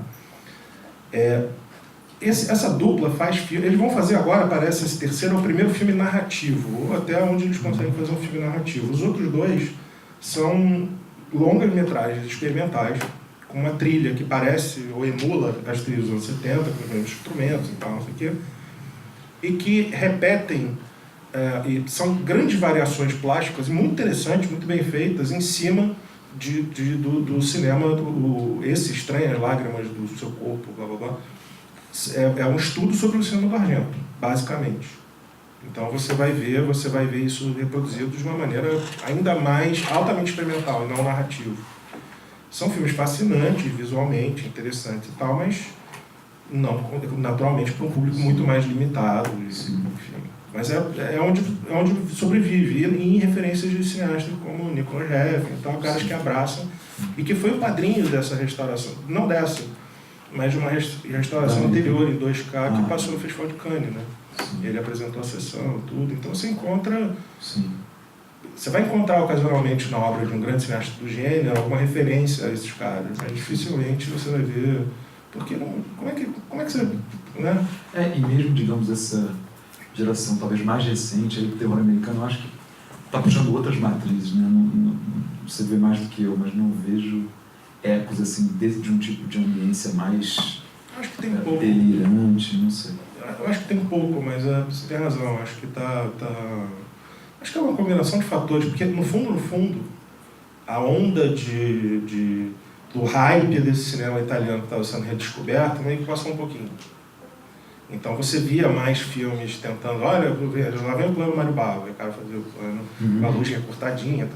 Essa dupla faz filme, eles vão fazer agora, parece, esse terceiro é o primeiro filme narrativo, ou até onde eles conseguem fazer um filme narrativo. Os outros 2 são longas-metragens experimentais, com uma trilha que parece ou emula as trilhas dos anos 70, com os mesmos instrumentos e tal, não sei o quê, e que repetem, e são grandes variações plásticas e muito interessantes, muito bem feitas, em cima do cinema, esse Estranhas Lágrimas do Seu Corpo, blá blá blá. É um estudo sobre o cinema do Argento, basicamente. Então você vai ver isso reproduzido de uma maneira ainda mais altamente experimental e não narrativo. São filmes fascinantes, visualmente, interessantes e tal, mas não, naturalmente, para um público muito mais limitado. Enfim. Mas é onde sobrevive, e em referências de cineastas como Nicholas Refn, então, caras que abraçam, e que foi o padrinho dessa restauração, não dessa, mas de uma restauração anterior, em 2K, que passou no Festival de Cannes, né? Ele apresentou a sessão, tudo. Então você encontra... Você vai encontrar ocasionalmente na obra de um grande cineasta do gênero alguma referência a esses caras, mas dificilmente você vai ver... Porque não... Como é que você... Né? E mesmo, digamos, essa geração talvez mais recente, do terror americano, eu acho que está puxando outras matrizes, né? Você vê mais do que eu, mas não vejo ecos assim, de um tipo de ambiência mais acho que tem um pouco, delirante, não sei. Eu acho que tem um pouco, mas você tem razão, acho que acho que é uma combinação de fatores, porque no fundo, a onda do hype desse cinema italiano que estava sendo redescoberto meio que passou um pouquinho. Então você via mais filmes tentando, olha, lá vem o plano Mário Bava, o cara fazia o plano com a luz recortadinha,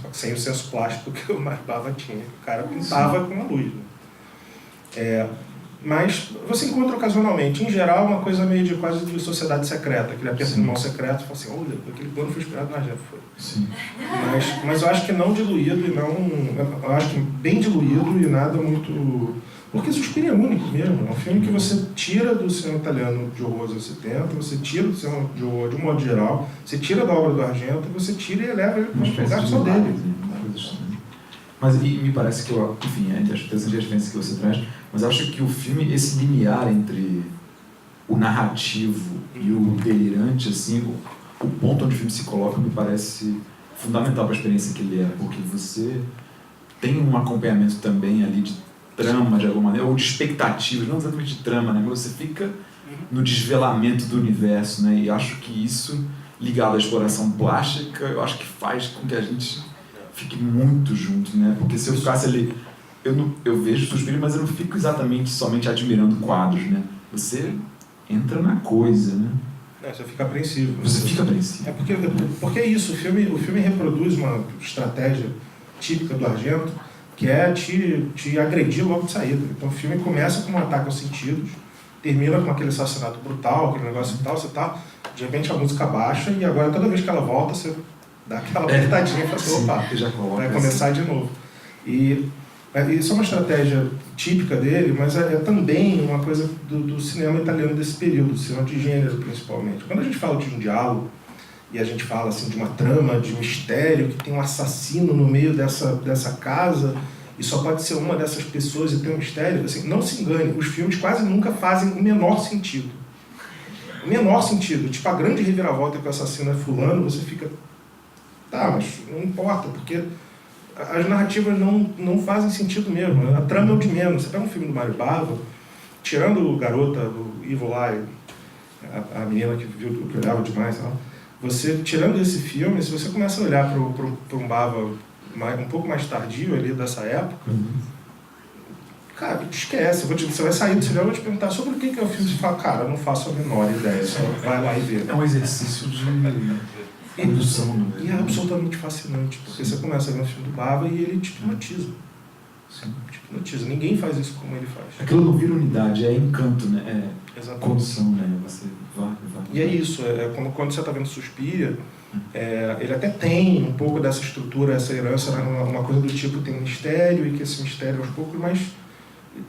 só que sem o senso plástico que o Mário Bava tinha, o cara pintava com a luz. Né? Mas você encontra ocasionalmente, em geral, uma coisa meio quase de sociedade secreta, aquele aperto de mão secreto, e fala assim, olha, aquele plano foi inspirado na Argento, foi. Sim. Mas eu acho que não diluído, eu acho que bem diluído e nada muito... Porque Suspiria é único mesmo, é um filme que você tira do cinema italiano de horror dos anos 70, você tira do cinema de horror de um modo geral, você tira da obra do Argento, você tira e eleva ele para um lugar só dele. Mas me parece que, enfim, entre as referências que você traz, mas eu acho que o filme, esse limiar entre o narrativo e o delirante, assim, o ponto onde o filme se coloca me parece fundamental para a experiência que ele é, porque você tem um acompanhamento também ali de trama, de alguma maneira, ou de expectativas, não exatamente de trama, né? Mas você fica no desvelamento do universo, né? E acho que isso, ligado à exploração plástica, eu acho que faz com que a gente fique muito junto, né? Porque se eu ficasse ali, eu vejo Suspiria, mas eu não fico exatamente somente admirando quadros, né? Você entra na coisa, né? Você fica apreensivo. Você fica apreensivo. Porque é isso, o filme reproduz uma estratégia típica do Argento, que é te agredir logo de saída. Então o filme começa com um ataque aos sentidos, termina com aquele assassinato brutal, aquele negócio e tal, você tá, de repente a música baixa e agora toda vez que ela volta, você dá aquela apertadinha e fala, opa, vai começar de novo. E isso é uma estratégia típica dele, mas é também uma coisa do cinema italiano desse período, do cinema de gênero principalmente. Quando a gente fala de um diálogo, e a gente fala assim, de uma trama, de mistério, que tem um assassino no meio dessa casa, e só pode ser uma dessas pessoas e tem um mistério, assim, não se engane, os filmes quase nunca fazem o menor sentido. O menor sentido. Tipo, a grande reviravolta que o assassino é fulano, você fica... Tá, mas não importa, porque as narrativas não fazem sentido mesmo. A trama é o de menos. Você pega um filme do Mário Bava, tirando o garota, o Ivo Lai, a menina que olhava demais, sabe? Você, tirando esse filme, se você começa a olhar para um Bava um pouco mais tardio ali dessa época, cara, esquece, você vai sair do cinema e vou te perguntar sobre o que é o filme, você fala, cara, eu não faço a menor ideia, só vai lá e vê. É um exercício de condução, né? E é absolutamente fascinante, porque você começa a ver um filme do Bava e ele te hipnotiza. Sim. Te hipnotiza. Ninguém faz isso como ele faz. Aquilo não vira unidade, é encanto, né? É Exatamente. condução, né? Você vai. E é isso, como quando você está vendo Suspiria, ele até tem um pouco dessa estrutura, essa herança, uma coisa do tipo, tem um mistério, e que esse mistério aos poucos, mas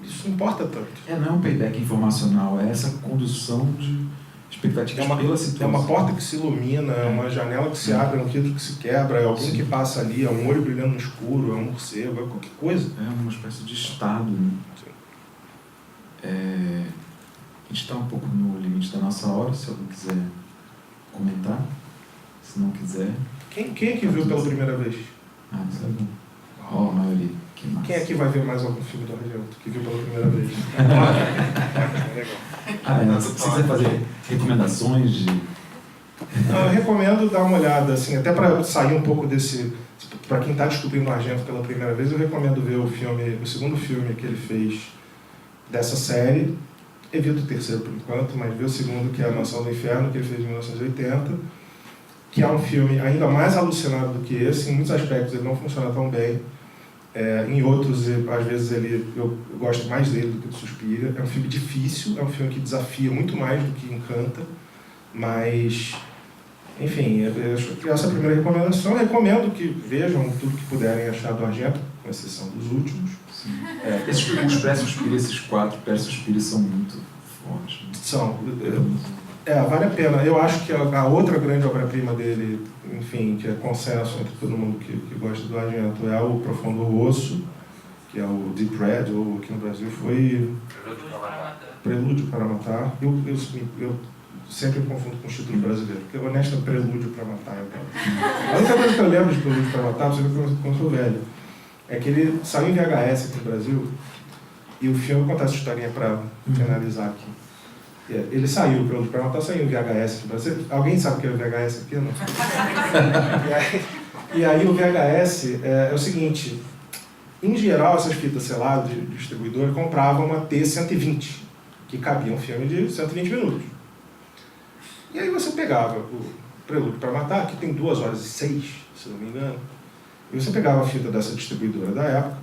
isso não importa tanto. Não é um payback informacional, é essa condução de expectativas pela situação. É uma porta que se ilumina, é uma janela que se abre, é um vidro que se quebra, é alguém que passa ali, é um olho brilhando no escuro, é um morcego, é qualquer coisa. É uma espécie de estado, né? A gente está um pouco no limite da nossa hora, se alguém quiser comentar. Se não quiser... Quem é que viu pela primeira vez? Isso é bom. A maioria. Que massa. Quem aqui vai ver mais algum filme do Argento que viu pela primeira vez? Legal. Se você quiser fazer recomendações de... Eu recomendo dar uma olhada, assim, até para sair um pouco desse... Para quem está descobrindo o Argento pela primeira vez, eu recomendo ver o segundo filme que ele fez dessa série. Evito o terceiro por enquanto, mas ver o segundo, que é A Mansão do Inferno, que ele fez em 1980, que é um filme ainda mais alucinado do que esse. Em muitos aspectos ele não funciona tão bem. Em outros, às vezes, eu gosto mais dele do que do Suspiria. É um filme difícil, é um filme que desafia muito mais do que encanta, mas, enfim, essa é a primeira recomendação. Eu recomendo que vejam tudo que puderem achar do Argento, com exceção dos últimos. Os pré-Suspiria, esses 4 pré-Suspiria são muito fortes. São. Vale a pena. Eu acho que a outra grande obra-prima dele, enfim, que é consenso entre todo mundo que gosta do Argento, é o Profundo Osso, que é o Deep Red, ou aqui no Brasil foi Prelúdio para Matar. Eu sempre confundo com o título brasileiro, porque o honesto é Prelúdio para Matar. A única coisa que eu lembro de Prelúdio para Matar, você vê que eu sou velho, é que ele saiu em VHS aqui no Brasil, e o filme, vou contar essa historinha para finalizar aqui. Ele saiu, o Prelúdio para Matar saiu em VHS aqui no Brasil. Alguém sabe o que é o VHS aqui? Não? E aí o VHS é o seguinte, em geral essas fitas seladas de distribuidor compravam uma T120, que cabia um filme de 120 minutos. E aí você pegava o Prelúdio para Matar, que tem 2h06, se não me engano, e você pegava a fita dessa distribuidora da época,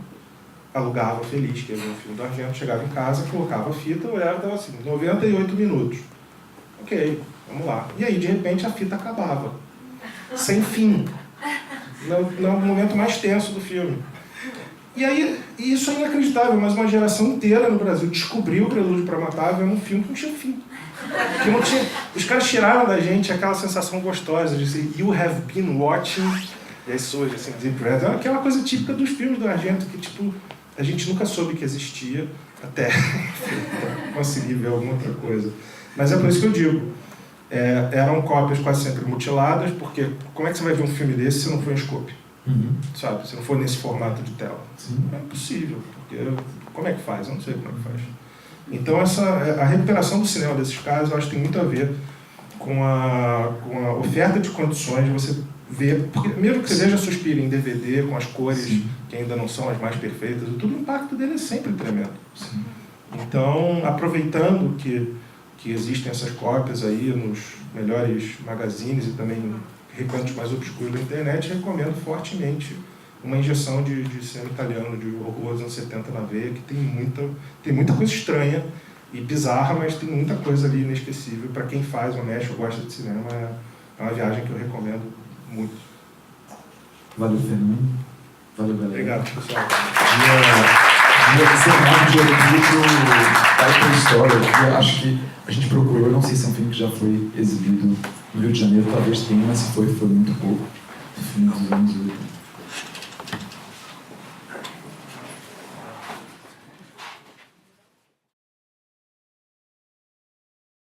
alugava feliz, que ia ver um filme do Argento, chegava em casa, colocava a fita, olhava e estava assim, 98 minutos. Ok, vamos lá. E aí, de repente, a fita acabava. Sem fim. No momento mais tenso do filme. E aí, isso é inacreditável, mas uma geração inteira no Brasil descobriu o Prelúdio para Matar vendo um filme que não tinha fim. Que não tinha... Os caras tiraram da gente aquela sensação gostosa de dizer, you have been watching... E aí surge assim, Deep Red, aquela coisa típica dos filmes do Argento, que tipo, a gente nunca soube que existia, até conseguir ver alguma outra coisa. Mas é por isso que eu digo, eram cópias quase sempre mutiladas, porque como é que você vai ver um filme desse se não for em scope? Sabe? Se não for nesse formato de tela. Sim. É impossível, porque como é que faz? Eu não sei como é que faz. Então a recuperação do cinema desses casos, eu acho que tem muito a ver com a oferta de condições de você ver, porque mesmo que você veja Suspiria em DVD, com as cores Sim. que ainda não são as mais perfeitas, tudo o impacto dele é sempre tremendo. Sim. Então, aproveitando que existem essas cópias aí nos melhores magazines e também recantos mais obscuros da internet, recomendo fortemente uma injeção de cinema italiano de horror dos anos 70 na veia, que tem muita coisa estranha e bizarra, mas tem muita coisa ali inesquecível. Para quem faz ou mexe ou gosta de cinema, é uma viagem que eu recomendo muito. Valeu, Fernando. Valeu, galera. Obrigado, pessoal. Dia 19 de outubro, Type Story. Eu acho que a gente procurou, não sei se é um filme que já foi exibido no Rio de Janeiro, talvez tenha, mas se foi muito pouco. Filme dos anos 80.